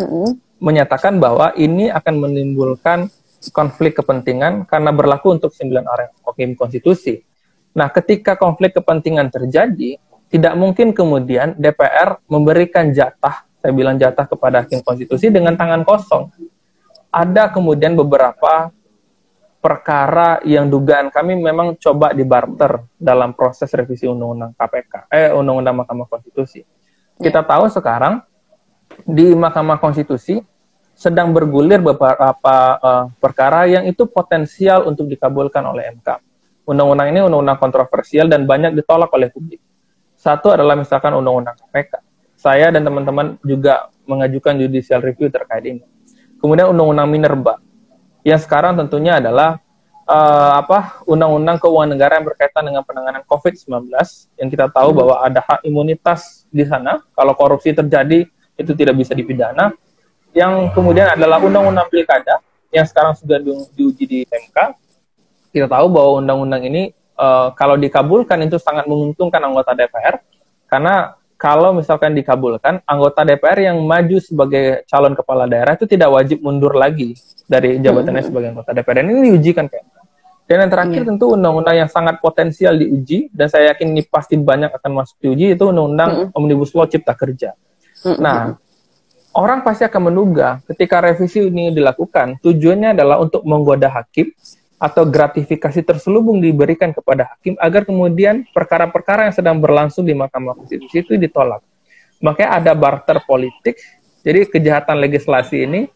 menyatakan bahwa ini akan menimbulkan konflik kepentingan karena berlaku untuk 9 orang hakim konstitusi. Nah, ketika konflik kepentingan terjadi, tidak mungkin kemudian DPR memberikan jatah, saya bilang jatah kepada hakim konstitusi dengan tangan kosong. Ada kemudian beberapa perkara yang dugaan kami memang coba dibarter dalam proses revisi undang-undang undang-undang Mahkamah Konstitusi. Kita tahu sekarang di Mahkamah Konstitusi sedang bergulir beberapa perkara yang itu potensial untuk dikabulkan oleh MK. Undang-undang ini undang-undang kontroversial dan banyak ditolak oleh publik. Satu adalah misalkan undang-undang KPK. Saya dan teman-teman juga mengajukan judicial review terkait ini. Kemudian undang-undang Minerba, yang sekarang tentunya adalah undang-undang keuangan negara yang berkaitan dengan penanganan COVID-19, yang kita tahu bahwa ada hak imunitas di sana, kalau korupsi terjadi itu tidak bisa dipidana. Yang kemudian adalah undang-undang pilkada, yang sekarang sudah diuji di MK. Kita tahu bahwa undang-undang ini kalau dikabulkan itu sangat menguntungkan anggota DPR, karena kalau misalkan dikabulkan, anggota DPR yang maju sebagai calon kepala daerah itu tidak wajib mundur lagi dari jabatannya sebagai anggota DPR. Dan ini diujikan kayak. Dan yang terakhir tentu undang-undang yang sangat potensial diuji, dan saya yakin ini pasti banyak akan masuk diuji, itu undang-undang Omnibus Law Cipta Kerja. Nah, orang pasti akan menduga ketika revisi ini dilakukan, tujuannya adalah untuk menggoda hakim, atau gratifikasi terselubung diberikan kepada hakim agar kemudian perkara-perkara yang sedang berlangsung di Mahkamah Konstitusi itu ditolak. Makanya ada barter politik. Jadi kejahatan legislasi ini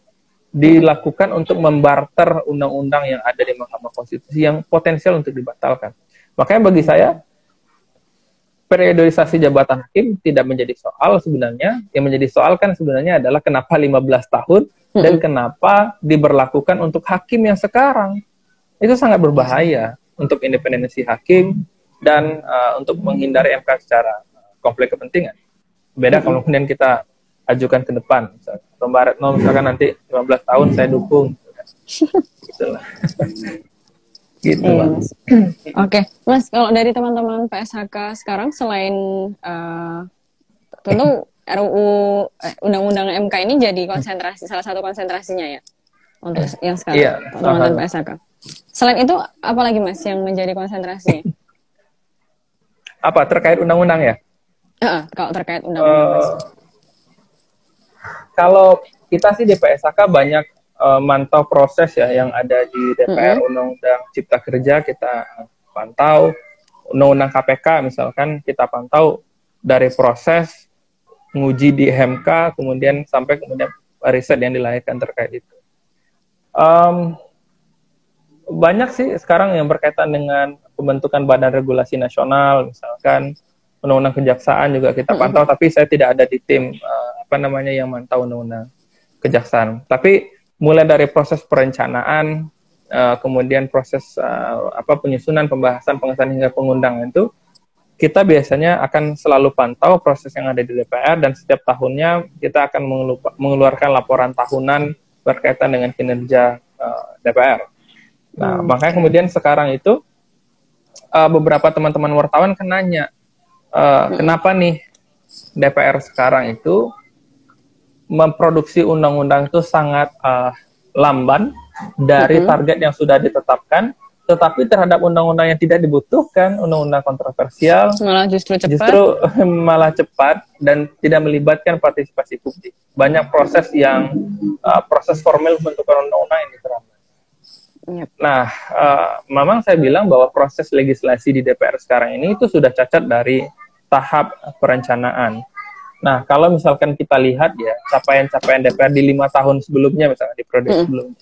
dilakukan untuk membarter undang-undang yang ada di Mahkamah Konstitusi yang potensial untuk dibatalkan. Makanya bagi saya, periodisasi jabatan hakim tidak menjadi soal sebenarnya. Yang menjadi soal kan sebenarnya adalah kenapa 15 tahun dan kenapa diberlakukan untuk hakim yang sekarang. Itu sangat berbahaya untuk independensi hakim dan untuk menghindari MK secara konflik kepentingan. Beda kalau kemudian kita ajukan ke depan. Mbak Retno misalkan nanti 15 tahun saya dukung. Gitulah. Gitu, Mas. Oke, Mas, kalau dari teman-teman PSHK sekarang selain tentu RUU Undang-Undang MK ini jadi salah satu konsentrasinya ya untuk yang sekarang teman-teman PSHK. Selain itu, apa lagi Mas yang menjadi konsentrasi? Apa terkait undang-undang ya? Kalau terkait undang-undang. Kalau kita sih di PSHK banyak mantau proses ya yang ada di DPR, Undang-Undang Cipta Kerja kita pantau, Undang-Undang KPK misalkan kita pantau dari proses menguji di MK, kemudian sampai kemudian riset yang dilahirkan terkait itu. Banyak sih sekarang yang berkaitan dengan pembentukan Badan Regulasi Nasional, misalkan Undang-Undang Kejaksaan juga kita pantau, tapi saya tidak ada di tim yang mantau Undang-Undang Kejaksaan. Tapi mulai dari proses perencanaan, kemudian proses penyusunan, pembahasan, pengesahan hingga pengundangan itu, kita biasanya akan selalu pantau proses yang ada di DPR, dan setiap tahunnya kita akan mengeluarkan laporan tahunan berkaitan dengan kinerja DPR. Nah, makanya kemudian sekarang itu beberapa teman-teman wartawan kan nanya, kenapa nih DPR sekarang itu memproduksi undang-undang itu sangat lamban dari target yang sudah ditetapkan, tetapi terhadap undang-undang yang tidak dibutuhkan, undang-undang kontroversial, justru malah cepat dan tidak melibatkan partisipasi publik. Banyak proses yang proses formal pembentukan undang-undang yang diterapkan. Nah, memang saya bilang bahwa proses legislasi di DPR sekarang ini itu sudah cacat dari tahap perencanaan. Nah, kalau misalkan kita lihat ya, capaian-capaian DPR di 5 tahun sebelumnya, misalnya di periode sebelumnya,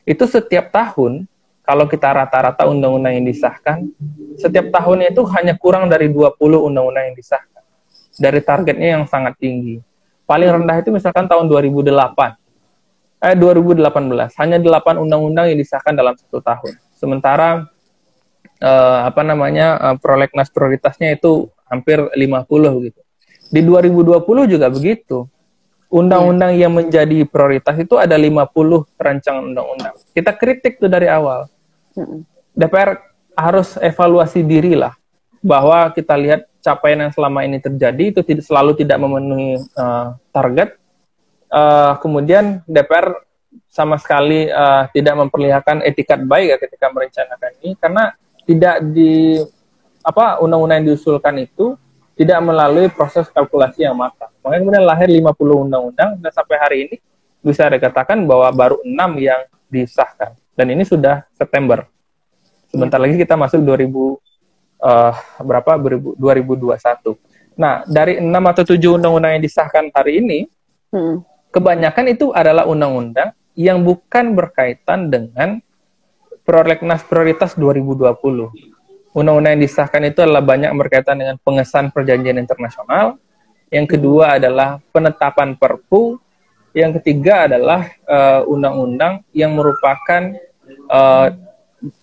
itu setiap tahun, kalau kita rata-rata undang-undang yang disahkan, setiap tahunnya itu hanya kurang dari 20 undang-undang yang disahkan. Dari targetnya yang sangat tinggi. Paling rendah itu misalkan tahun 2018, hanya 8 undang-undang yang disahkan dalam 1 tahun. Sementara prolegnas prioritasnya itu hampir 50 gitu. Di 2020 juga begitu. Undang-undang yang menjadi prioritas itu ada 50 rancangan undang-undang. Kita kritik tuh dari awal. DPR harus evaluasi diri lah, bahwa kita lihat capaian yang selama ini terjadi itu selalu tidak memenuhi target. Kemudian DPR sama sekali tidak memperlihatkan etikat baik ya ketika merencanakan ini, karena tidak undang-undang yang diusulkan itu tidak melalui proses kalkulasi yang matang. Makanya kemudian lahir 50 undang-undang dan sampai hari ini bisa dikatakan bahwa baru 6 yang disahkan. Dan ini sudah September. Sebentar lagi kita masuk 2021. Nah, dari 6 atau 7 undang-undang yang disahkan hari ini, kebanyakan itu adalah undang-undang yang bukan berkaitan dengan prolegnas prioritas 2020. Undang-undang yang disahkan itu adalah banyak berkaitan dengan pengesahan perjanjian internasional. Yang kedua adalah penetapan Perpu. Yang ketiga adalah undang-undang yang merupakan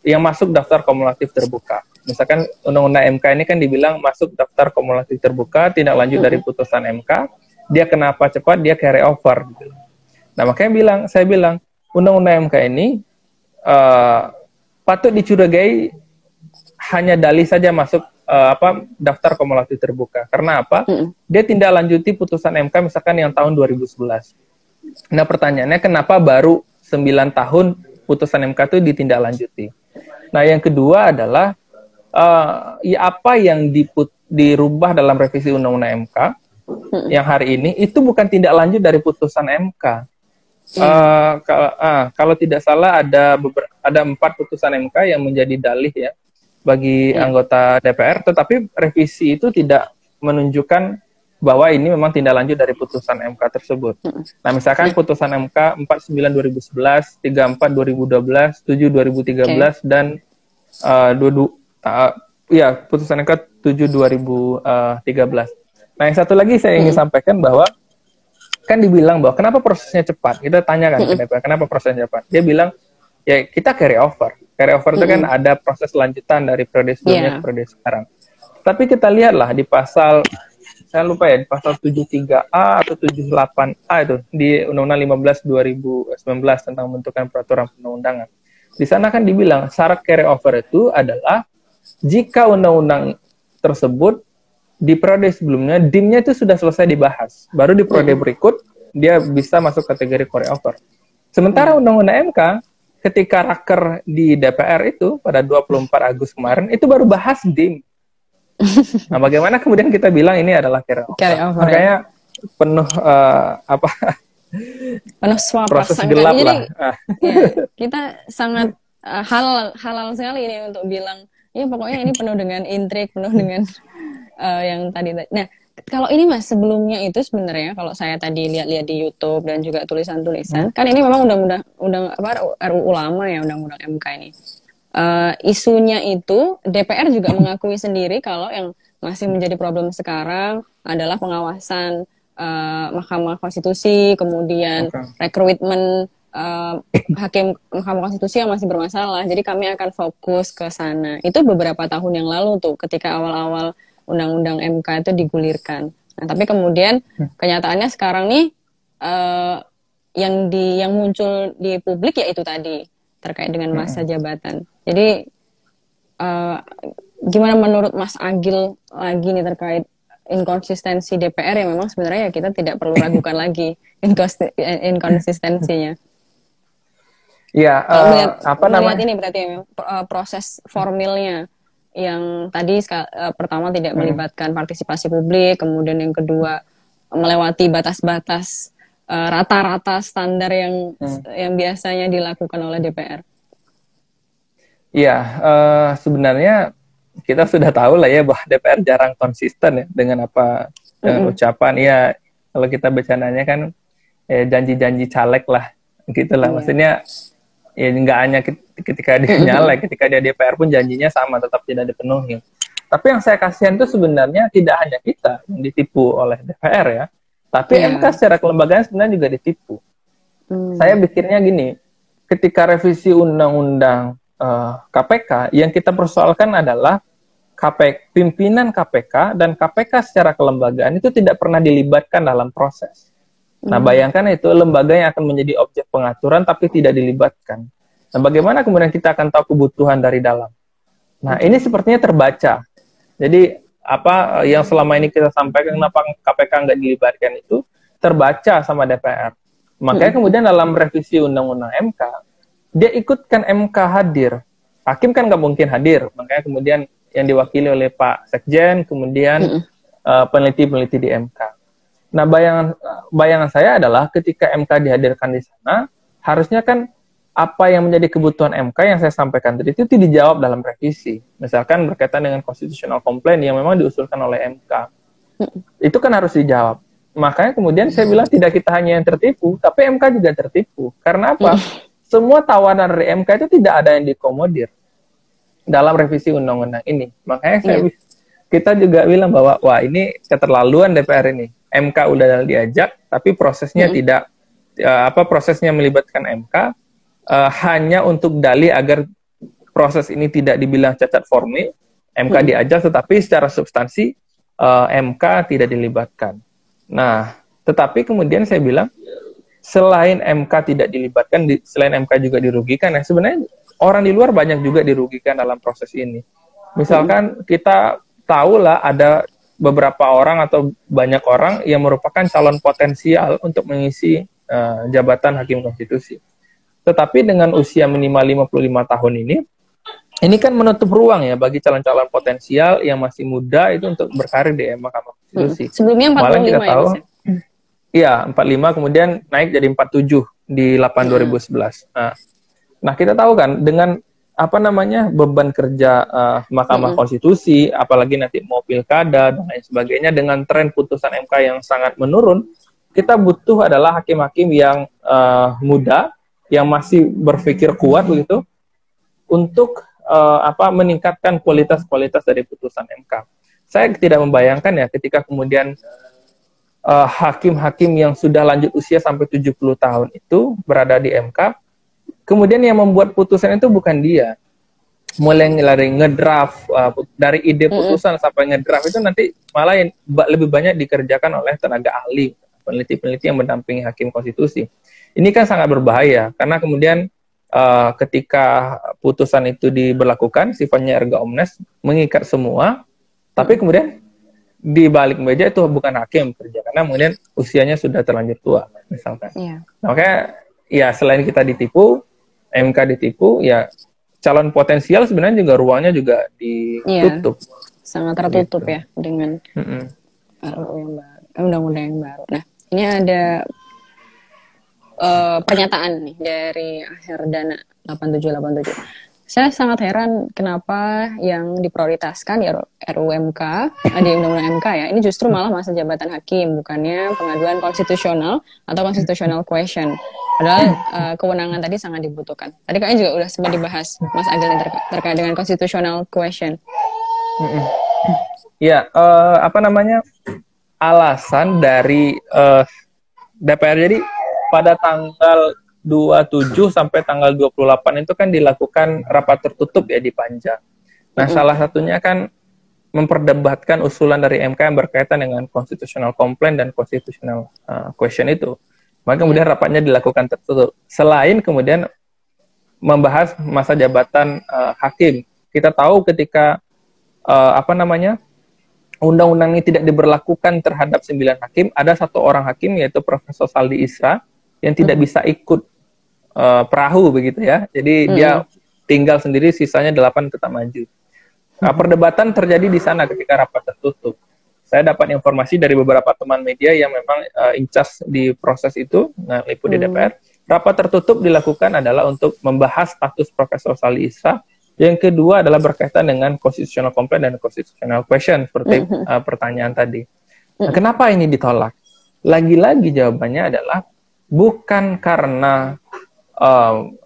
yang masuk daftar kumulatif terbuka. Misalkan undang-undang MK ini kan dibilang masuk daftar kumulatif terbuka, tindak lanjut dari putusan MK. Dia kenapa cepat? Dia carry over. Nah, makanya saya bilang undang-undang MK ini patut dicurigai hanya dalih saja masuk daftar kumulatif terbuka. Karena apa? Dia tindak lanjuti putusan MK misalkan yang tahun 2011. Nah, pertanyaannya kenapa baru 9 tahun putusan MK itu ditindaklanjuti? Nah, yang kedua adalah apa yang dirubah dalam revisi undang-undang MK yang hari ini itu bukan tindak lanjut dari putusan MK. Kalau tidak salah ada 4 putusan MK yang menjadi dalih ya bagi anggota DPR, tetapi revisi itu tidak menunjukkan bahwa ini memang tindak lanjut dari putusan MK tersebut. Nah, misalkan putusan MK 49/2011, 34/2012, 7/2013 dan putusan MK 7/2013. Nah, yang satu lagi saya ingin sampaikan bahwa kan dibilang bahwa kenapa prosesnya cepat. Kita tanyakan ke DPR, kenapa prosesnya cepat? Dia bilang, ya kita carry over. Carry over itu kan ada proses lanjutan dari periode sebelumnya ke periode sekarang. Tapi kita lihatlah di pasal, saya lupa ya, di pasal 73A atau 78A itu, di Undang-Undang 15/2019 tentang pembentukan peraturan perundang-undangan. Di sana kan dibilang, syarat carry over itu adalah jika undang-undang tersebut di periode sebelumnya, DIM-nya itu sudah selesai dibahas. Baru di periode berikut, dia bisa masuk kategori carry over. Sementara Undang-Undang MK, ketika raker di DPR itu, pada 24 Agustus kemarin, itu baru bahas DIM. Nah, bagaimana kemudian kita bilang ini adalah carry over? Makanya penuh penuh semua proses prasangka. gelap Jadi, lah. kita sangat halal sekali ini untuk bilang, ya pokoknya ini penuh dengan intrik, penuh dengan yang tadi. Nah, kalau ini Mas, sebelumnya itu sebenarnya kalau saya tadi lihat-lihat di YouTube dan juga tulisan-tulisan, kan ini memang RUU lama ya, undang-undang MK ini. Isunya itu DPR juga mengakui sendiri kalau yang masih menjadi problem sekarang adalah pengawasan Mahkamah Konstitusi, kemudian rekrutmen hakim Mahkamah Konstitusi yang masih bermasalah. Jadi kami akan fokus ke sana. Itu beberapa tahun yang lalu tuh, ketika awal-awal Undang-Undang MK itu digulirkan. Nah, tapi kemudian kenyataannya sekarang nih yang muncul di publik ya itu tadi terkait dengan masa jabatan. Jadi gimana menurut Mas Agil lagi nih terkait inkonsistensi DPR yang memang sebenarnya ya kita tidak perlu ragukan lagi inkonsistensinya. Ya, melihat ini berarti proses formilnya yang tadi pertama tidak melibatkan partisipasi publik, kemudian yang kedua melewati batas-batas rata-rata standar yang biasanya dilakukan oleh DPR. Ya, sebenarnya kita sudah tahu lah ya bahwa DPR jarang konsisten ya dengan apa dengan ucapan. Ya kalau kita bercandanya kan janji-janji caleg lah gitulah. Maksudnya ya nggak hanya ketika dia nyalek, ketika dia DPR pun janjinya sama, tetap tidak dipenuhi. Tapi yang saya kasihan itu sebenarnya tidak hanya kita yang ditipu oleh DPR ya, tapi MK secara kelembagaan sebenarnya juga ditipu. Saya pikirnya gini, ketika revisi undang-undang KPK, yang kita persoalkan adalah pimpinan KPK dan KPK secara kelembagaan itu tidak pernah dilibatkan dalam proses. Nah, bayangkan itu lembaga yang akan menjadi objek pengaturan tapi tidak dilibatkan. Nah, bagaimana kemudian kita akan tahu kebutuhan dari dalam? Nah, ini sepertinya terbaca. Jadi, apa yang selama ini kita sampaikan, kenapa KPK nggak dilibatkan itu, terbaca sama DPR. Makanya kemudian dalam revisi Undang-Undang MK, dia ikutkan MK hadir. Hakim kan nggak mungkin hadir, makanya kemudian yang diwakili oleh Pak Sekjen, kemudian peneliti-peneliti di MK. Nah, bayangan saya adalah ketika MK dihadirkan di sana, harusnya kan apa yang menjadi kebutuhan MK yang saya sampaikan tadi itu dijawab dalam revisi. Misalkan berkaitan dengan constitutional complaint yang memang diusulkan oleh MK. Itu kan harus dijawab. Makanya kemudian saya bilang tidak kita hanya yang tertipu, tapi MK juga tertipu. Karena apa? Semua tawaran dari MK itu tidak ada yang dikomodir dalam revisi undang-undang ini. Makanya kita juga bilang bahwa wah ini keterlaluan DPR ini. MK udah diajak, tapi prosesnya tidak prosesnya melibatkan MK hanya untuk dalih agar proses ini tidak dibilang cacat formil. MK diajak, tetapi secara substansi MK tidak dilibatkan. Nah, tetapi kemudian saya bilang selain MK tidak dilibatkan, selain MK juga dirugikan. Nah, sebenarnya orang di luar banyak juga dirugikan dalam proses ini. Misalkan kita tahulah ada beberapa orang atau banyak orang yang merupakan calon potensial untuk mengisi jabatan Hakim Konstitusi. Tetapi dengan usia minimal 55 tahun ini kan menutup ruang ya bagi calon-calon potensial yang masih muda itu untuk berkarir di Mahkamah Konstitusi. Sebelumnya 45 malah kita tahu, ya? Iya, 45 kemudian naik jadi 47 di 2011. Nah, kita tahu kan dengan beban kerja Mahkamah Konstitusi, apalagi nanti mau pilkada dan lain sebagainya, dengan tren putusan MK yang sangat menurun, kita butuh adalah hakim-hakim yang muda, yang masih berpikir kuat begitu, untuk meningkatkan kualitas dari putusan MK. Saya tidak membayangkan ya ketika kemudian hakim-hakim yang sudah lanjut usia sampai 70 tahun itu berada di MK, kemudian yang membuat putusan itu bukan dia. Mulai dari ngedraft, dari ide putusan sampai ngedraft itu nanti malah yang lebih banyak dikerjakan oleh tenaga ahli, peneliti-peneliti yang mendampingi Hakim Konstitusi. Ini kan sangat berbahaya, karena kemudian ketika putusan itu diberlakukan, sifatnya erga omnes, mengikat semua, tapi kemudian di balik meja itu bukan hakim kerja, karena kemudian usianya sudah terlanjur tua, misalkan. Makanya, ya selain kita ditipu, MK ditipu, ya calon potensial sebenarnya juga ruangnya juga ditutup. Sangat tertutup gitu. Ya dengan undang-undang yang baru. Nah, ini ada pernyataan nih dari Herdana 8787. Saya sangat heran kenapa yang diprioritaskan ya RUMK di Undang-Undang MK ya, ini justru malah masa jabatan hakim, bukannya pengaduan konstitusional atau constitutional question. Padahal kewenangan tadi sangat dibutuhkan. Tadi kayaknya juga udah sempat dibahas Mas Agil terkait dengan constitutional question. Ya, alasan dari DPR, jadi pada tanggal 27 sampai tanggal 28 itu kan dilakukan rapat tertutup ya di Panja. Nah, salah satunya kan memperdebatkan usulan dari MK yang berkaitan dengan constitutional complaint dan constitutional question itu. Maka kemudian rapatnya dilakukan tertutup. Selain kemudian membahas masa jabatan hakim. Kita tahu ketika undang-undang ini tidak diberlakukan terhadap 9 hakim, ada 1 orang hakim yaitu Profesor Saldi Isra yang tidak bisa ikut perahu begitu ya. Jadi dia tinggal sendiri, sisanya 8 tetap maju. Nah, perdebatan terjadi di sana ketika rapat tertutup. Saya dapat informasi dari beberapa teman media yang memang in charge di proses itu, liput di DPR. Rapat tertutup dilakukan adalah untuk membahas status Profesor Saldi Isra Yang kedua adalah berkaitan dengan constitutional complaint dan constitutional question seperti pertanyaan tadi. Nah, kenapa ini ditolak? Lagi-lagi jawabannya adalah bukan karena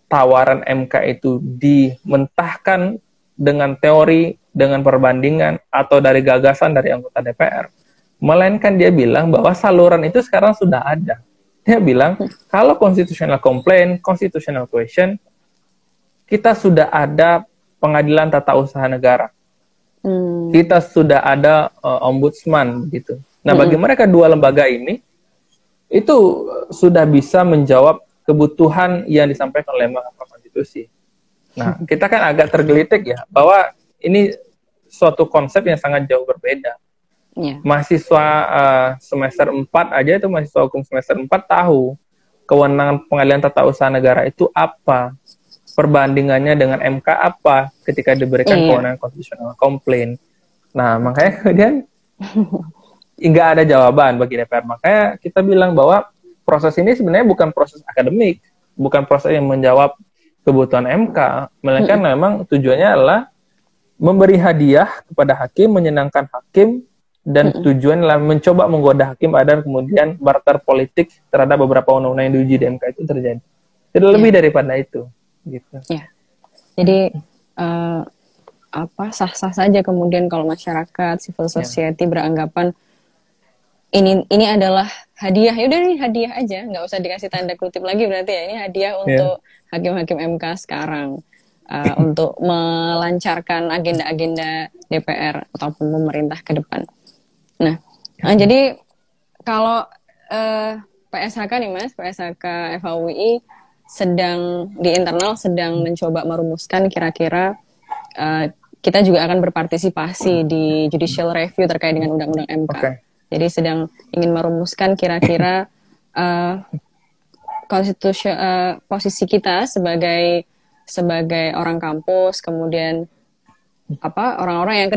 tawaran MK itu dimentahkan dengan teori, dengan perbandingan, atau dari gagasan dari anggota DPR. Melainkan dia bilang bahwa saluran itu sekarang sudah ada. Dia bilang, kalau constitutional complaint, constitutional question, kita sudah ada pengadilan tata usaha negara. Kita sudah ada ombudsman gitu. Nah, bagi mereka dua lembaga ini itu sudah bisa menjawab kebutuhan yang disampaikan oleh Mahkamah Konstitusi. Nah, kita kan agak tergelitik ya bahwa ini suatu konsep yang sangat jauh berbeda. Mahasiswa semester 4 aja itu mahasiswa hukum semester 4 tahu kewenangan pengadilan tata usaha negara itu apa. Perbandingannya dengan MK apa ketika diberikan kewenangan constitutional complaint. Nah, makanya kemudian nggak ada jawaban bagi DPR. Makanya kita bilang bahwa proses ini sebenarnya bukan proses akademik, bukan proses yang menjawab kebutuhan MK, melainkan memang tujuannya adalah memberi hadiah kepada hakim, menyenangkan hakim, dan tujuan adalah mencoba menggoda hakim agar kemudian barter politik terhadap beberapa undang-undang yang diuji di MK itu terjadi. Tidak lebih daripada itu. Gitu. Ya, jadi sah-sah saja kemudian kalau masyarakat, civil society beranggapan ini adalah hadiah, yaudah nih hadiah aja, nggak usah dikasih tanda kutip lagi berarti ya, ini hadiah untuk hakim-hakim MK sekarang untuk melancarkan agenda-agenda DPR ataupun pemerintah ke depan. Nah, jadi kalau PSHK nih Mas, PSHK FHUI sedang di internal sedang mencoba merumuskan kira-kira kita juga akan berpartisipasi di judicial review terkait dengan undang-undang MK. Jadi sedang ingin merumuskan kira-kira posisi kita sebagai orang kampus, kemudian orang-orang yang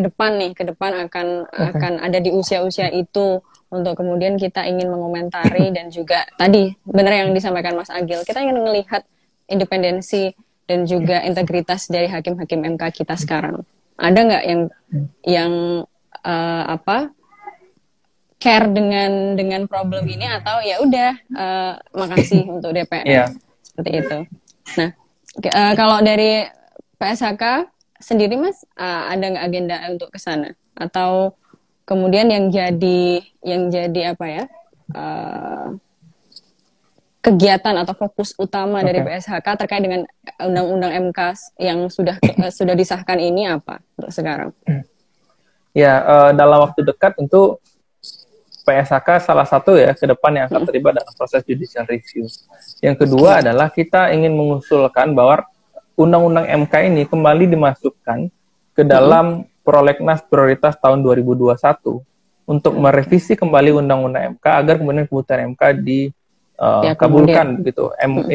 ke depan akan ada di usia-usia itu, untuk kemudian kita ingin mengomentari dan juga tadi benar yang disampaikan Mas Agil, kita ingin melihat independensi dan juga integritas dari hakim-hakim MK kita sekarang. Ada nggak yang care dengan problem ini, atau ya udah makasih untuk DPR seperti itu. Nah, kalau dari PSHK sendiri Mas, ada nggak agenda untuk ke sana, atau kemudian yang jadi kegiatan atau fokus utama dari PSHK terkait dengan undang-undang MK yang sudah disahkan ini apa untuk sekarang? Ya, dalam waktu dekat tentu PSHK salah satu ya ke depan yang akan terlibat dalam proses judicial review. Yang kedua adalah kita ingin mengusulkan bahwa undang-undang MK ini kembali dimasukkan ke dalam prolegnas prioritas tahun 2021 untuk merevisi kembali undang-undang MK agar kemudian kebutuhan MK dikabulkan gitu,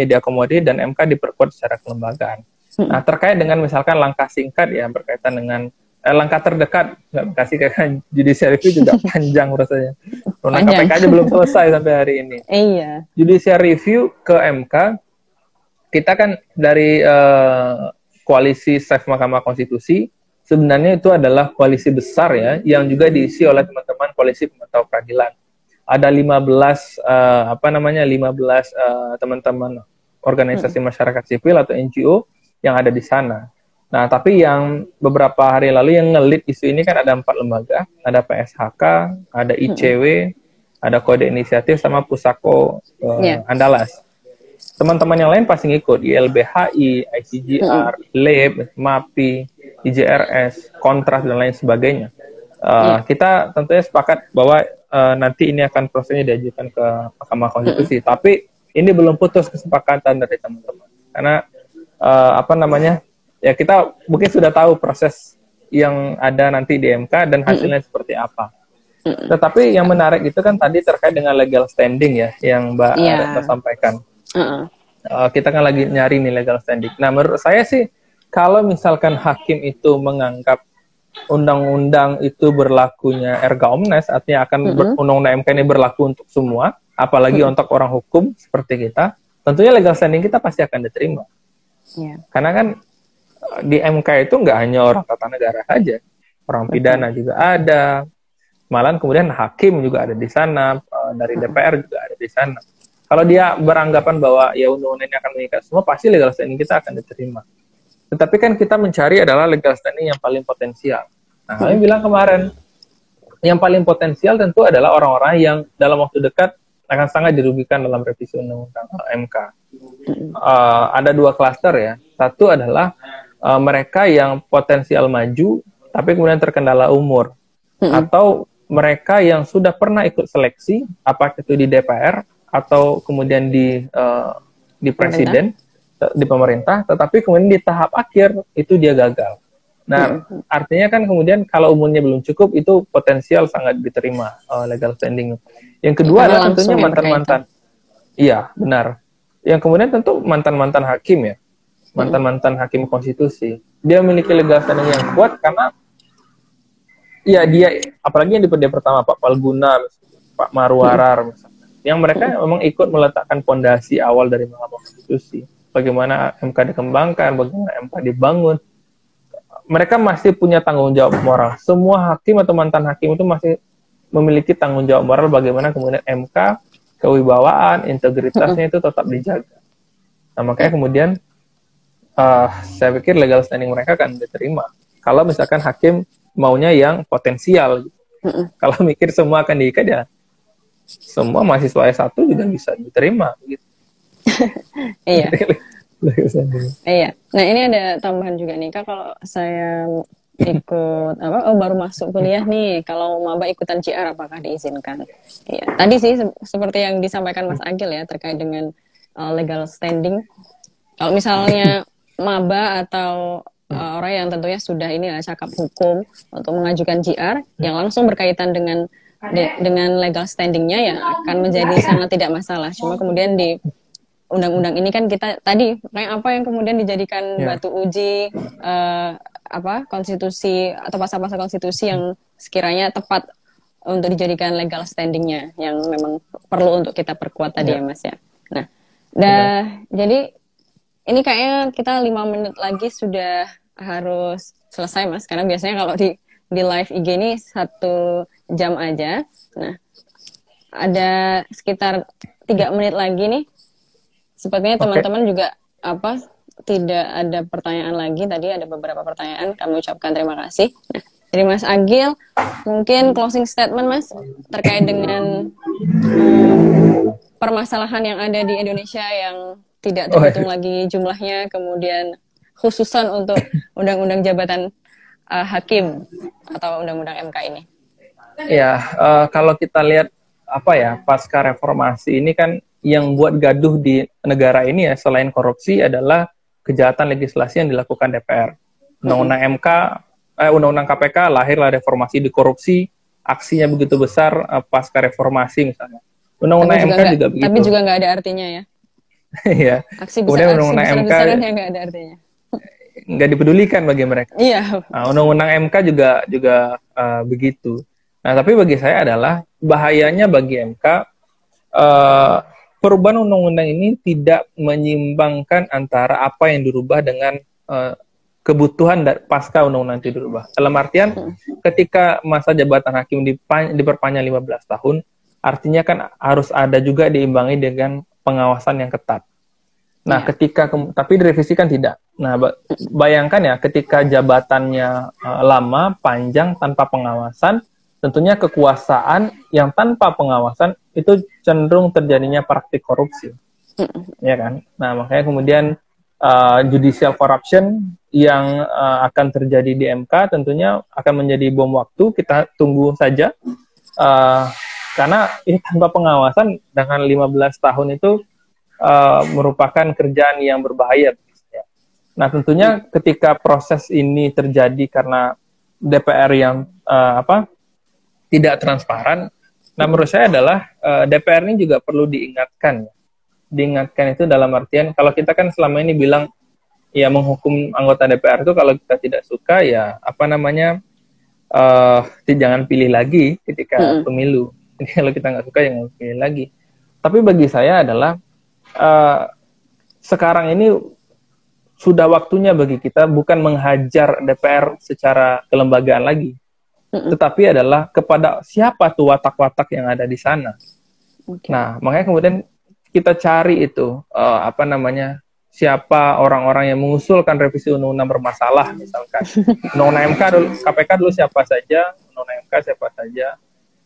diakomodir dan MK diperkuat secara kelembagaan. Nah, terkait dengan misalkan langkah singkat ya berkaitan dengan langkah terdekat, nggak kasih kayak judicial review juga panjang rasanya. Undang KPK aja belum selesai sampai hari ini. Iya. Judicial review ke MK, kita kan dari koalisi Safe Mahkamah Konstitusi, sebenarnya itu adalah koalisi besar ya, yang juga diisi oleh teman-teman koalisi pemantau peradilan. Ada 15 teman-teman organisasi masyarakat sipil atau NGO yang ada di sana. Nah, tapi yang beberapa hari lalu yang ngelit isu ini kan ada 4 lembaga, ada PSHK, ada ICW, ada Kode Inisiatif, sama Pusako Andalas. Teman-teman yang lain pasti ngikut, ILBHI, ICGR, LEB, MAPI, IJRS, Kontras, dan lain sebagainya. Kita tentunya sepakat bahwa nanti ini akan prosesnya diajukan ke Mahkamah Konstitusi, tapi ini belum putus kesepakatan dari teman-teman. Karena ya kita mungkin sudah tahu proses yang ada nanti di MK dan hasilnya seperti apa. Tetapi yang menarik itu kan tadi terkait dengan legal standing ya, yang Mbak Retno sampaikan. Kita kan lagi nyari nih legal standing. Nah, menurut saya sih, kalau misalkan hakim itu menganggap undang-undang itu berlakunya erga omnes, artinya akan undang-undang MK ini berlaku untuk semua, apalagi untuk orang hukum seperti kita, tentunya legal standing kita pasti akan diterima. Karena kan di MK itu nggak hanya orang tata negara saja, orang pidana juga ada, malahan kemudian hakim juga ada di sana, dari DPR juga ada di sana. Kalau dia beranggapan bahwa ya undang-undang ini akan mengikat semua, pasti legal standing kita akan diterima. Tetapi kan kita mencari adalah legal standing yang paling potensial. Nah, kami bilang kemarin, yang paling potensial tentu adalah orang-orang yang dalam waktu dekat akan sangat dirugikan dalam revisi undang-undang MK. Ada dua klaster ya. Satu adalah mereka yang potensial maju, tapi kemudian terkendala umur. Atau mereka yang sudah pernah ikut seleksi, apakah itu di DPR, atau kemudian di presiden, di pemerintah, tetapi kemudian di tahap akhir itu dia gagal. Nah, artinya kan kemudian kalau umurnya belum cukup, itu potensial sangat diterima legal standing. Yang kedua adalah tentunya mantan-mantan. Iya, benar. Yang kemudian tentu mantan-mantan hakim ya, mantan-mantan hakim konstitusi. Dia memiliki legal standing yang kuat karena ya dia, apalagi yang di periode pertama Pak Palguna, Pak Marwarar, misalnya, yang mereka memang ikut meletakkan fondasi awal dari Mahkamah Konstitusi. Bagaimana MK dikembangkan, bagaimana MK dibangun. Mereka masih punya tanggung jawab moral. Semua hakim atau mantan hakim itu masih memiliki tanggung jawab moral bagaimana kemudian MK, kewibawaan, integritasnya itu tetap dijaga. Nah, makanya kemudian saya pikir legal standing mereka akan diterima. Kalau misalkan hakim maunya yang potensial. Kalau mikir semua akan diikat ya, semua mahasiswa S1 juga bisa diterima gitu. Iya. Iya. Nah, ini ada tambahan juga nih Kak, kalau saya ikut baru masuk kuliah nih, kalau maba ikutan JR apakah diizinkan? Iya. Tadi sih seperti yang disampaikan Mas Agil ya terkait dengan legal standing. Kalau misalnya maba atau orang yang tentunya sudah cakap hukum untuk mengajukan JR yang langsung berkaitan dengan legal standingnya ya akan menjadi sangat tidak masalah. Cuma kemudian di undang-undang ini kan kita tadi apa yang kemudian dijadikan batu uji konstitusi atau pasal-pasal konstitusi yang sekiranya tepat untuk dijadikan legal standingnya yang memang perlu untuk kita perkuat tadi ya Mas ya. Nah, jadi ini kayaknya kita 5 menit lagi sudah harus selesai Mas, karena biasanya kalau di live IG ini 1 jam aja. Nah, ada sekitar 3 menit lagi nih. Sepertinya teman-teman juga tidak ada pertanyaan lagi. Tadi ada beberapa pertanyaan, kami ucapkan terima kasih. Nah, dari Mas Agil, mungkin closing statement Mas terkait dengan permasalahan yang ada di Indonesia yang tidak terhitung lagi jumlahnya, kemudian khususan untuk undang-undang jabatan hakim atau undang-undang MK ini. Ya, kalau kita lihat pasca reformasi ini kan yang buat gaduh di negara ini ya selain korupsi adalah kejahatan legislasi yang dilakukan DPR. Undang-undang MK, undang-undang KPK lahirlah reformasi di korupsi, aksinya begitu besar pasca reformasi misalnya. Undang-undang MK juga begitu. Tapi juga nggak ada artinya ya. Iya. Aksi besar-besaran yang nggak ada artinya. Nggak dipedulikan bagi mereka. Iya. Nah, undang-undang MK juga begitu. Nah, tapi bagi saya adalah bahayanya bagi MK perubahan undang-undang ini tidak menyimbangkan antara apa yang dirubah dengan kebutuhan pasca undang-undang itu dirubah. Dalam artian ketika masa jabatan hakim diperpanjang 15 tahun, artinya kan harus ada juga diimbangi dengan pengawasan yang ketat. Nah, tapi direvisi kan tidak. Nah, bayangkan ya ketika jabatannya lama, panjang, tanpa pengawasan, tentunya kekuasaan yang tanpa pengawasan itu cenderung terjadinya praktik korupsi, ya kan? Nah, makanya kemudian judicial corruption yang akan terjadi di MK tentunya akan menjadi bom waktu. Kita tunggu saja, karena ini tanpa pengawasan dengan 15 tahun itu merupakan kerjaan yang berbahaya. Nah, tentunya ketika proses ini terjadi karena DPR yang tidak transparan. Nah, menurut saya adalah DPR ini juga perlu diingatkan. Diingatkan itu dalam artian, kalau kita kan selama ini bilang, ya menghukum anggota DPR itu kalau kita tidak suka, ya jangan pilih lagi ketika pemilu. Jadi kalau kita nggak suka, jangan pilih lagi. Tapi bagi saya adalah, sekarang ini sudah waktunya bagi kita bukan menghajar DPR secara kelembagaan lagi, tetapi adalah kepada siapa tuh watak-watak yang ada di sana. Nah, makanya kemudian kita cari itu apa namanya, siapa orang-orang yang mengusulkan revisi undang-undang bermasalah, misalkan undang-undang MK dulu, KPK dulu siapa saja, undang-undang MK siapa saja,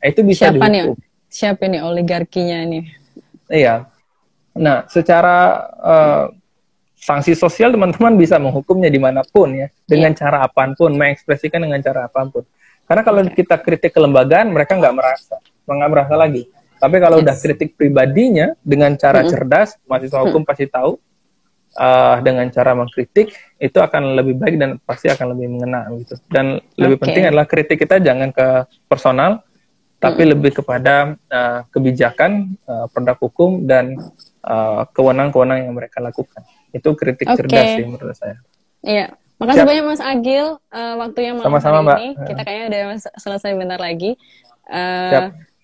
itu bisa siapa dihukum. Siapa nih oligarkinya nih? Iya. Nah, secara sanksi sosial teman-teman bisa menghukumnya dimanapun ya, dengan cara apapun, mengekspresikan dengan cara apapun. Karena kalau kita kritik kelembagaan, mereka nggak merasa lagi. Tapi kalau udah kritik pribadinya dengan cara cerdas, mahasiswa hukum pasti tahu, dengan cara mengkritik itu akan lebih baik dan pasti akan lebih mengena gitu. Dan lebih penting adalah kritik kita jangan ke personal, tapi lebih kepada kebijakan, produk hukum dan kewenangan-kewenangan yang mereka lakukan. Itu kritik cerdas sih menurut saya. Iya, makasih banyak Mas Agil, waktunya malam hari ini. Kita kayaknya udah selesai bentar lagi.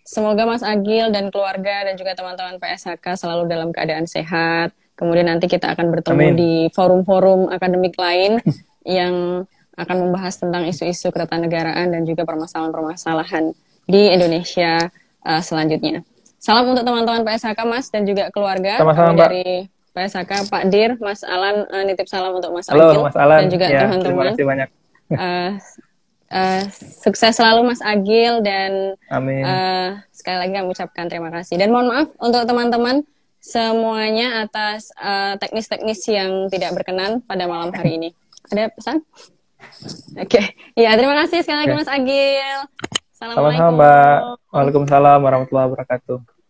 Semoga Mas Agil dan keluarga dan juga teman-teman PSHK selalu dalam keadaan sehat. Kemudian nanti kita akan bertemu di forum-forum akademik lain yang akan membahas tentang isu-isu ketatanegaraan dan juga permasalahan-permasalahan di Indonesia selanjutnya. Salam untuk teman-teman PSHK Mas dan juga keluarga. Sama-sama dari PSHK, Pak Dir, Mas Alan, nitip salam untuk Mas Halo, Agil Mas Alan. dan juga teman-teman. Terima kasih banyak. Sukses selalu Mas Agil dan amin. Sekali lagi kami ucapkan terima kasih. Dan mohon maaf untuk teman-teman semuanya atas teknis-teknis yang tidak berkenan pada malam hari ini. Ada pesan? Oke. Ya, terima kasih sekali lagi Mas Agil. Assalamualaikum. Sama-sama, Mbak. Waalaikumsalam warahmatullahi wabarakatuh.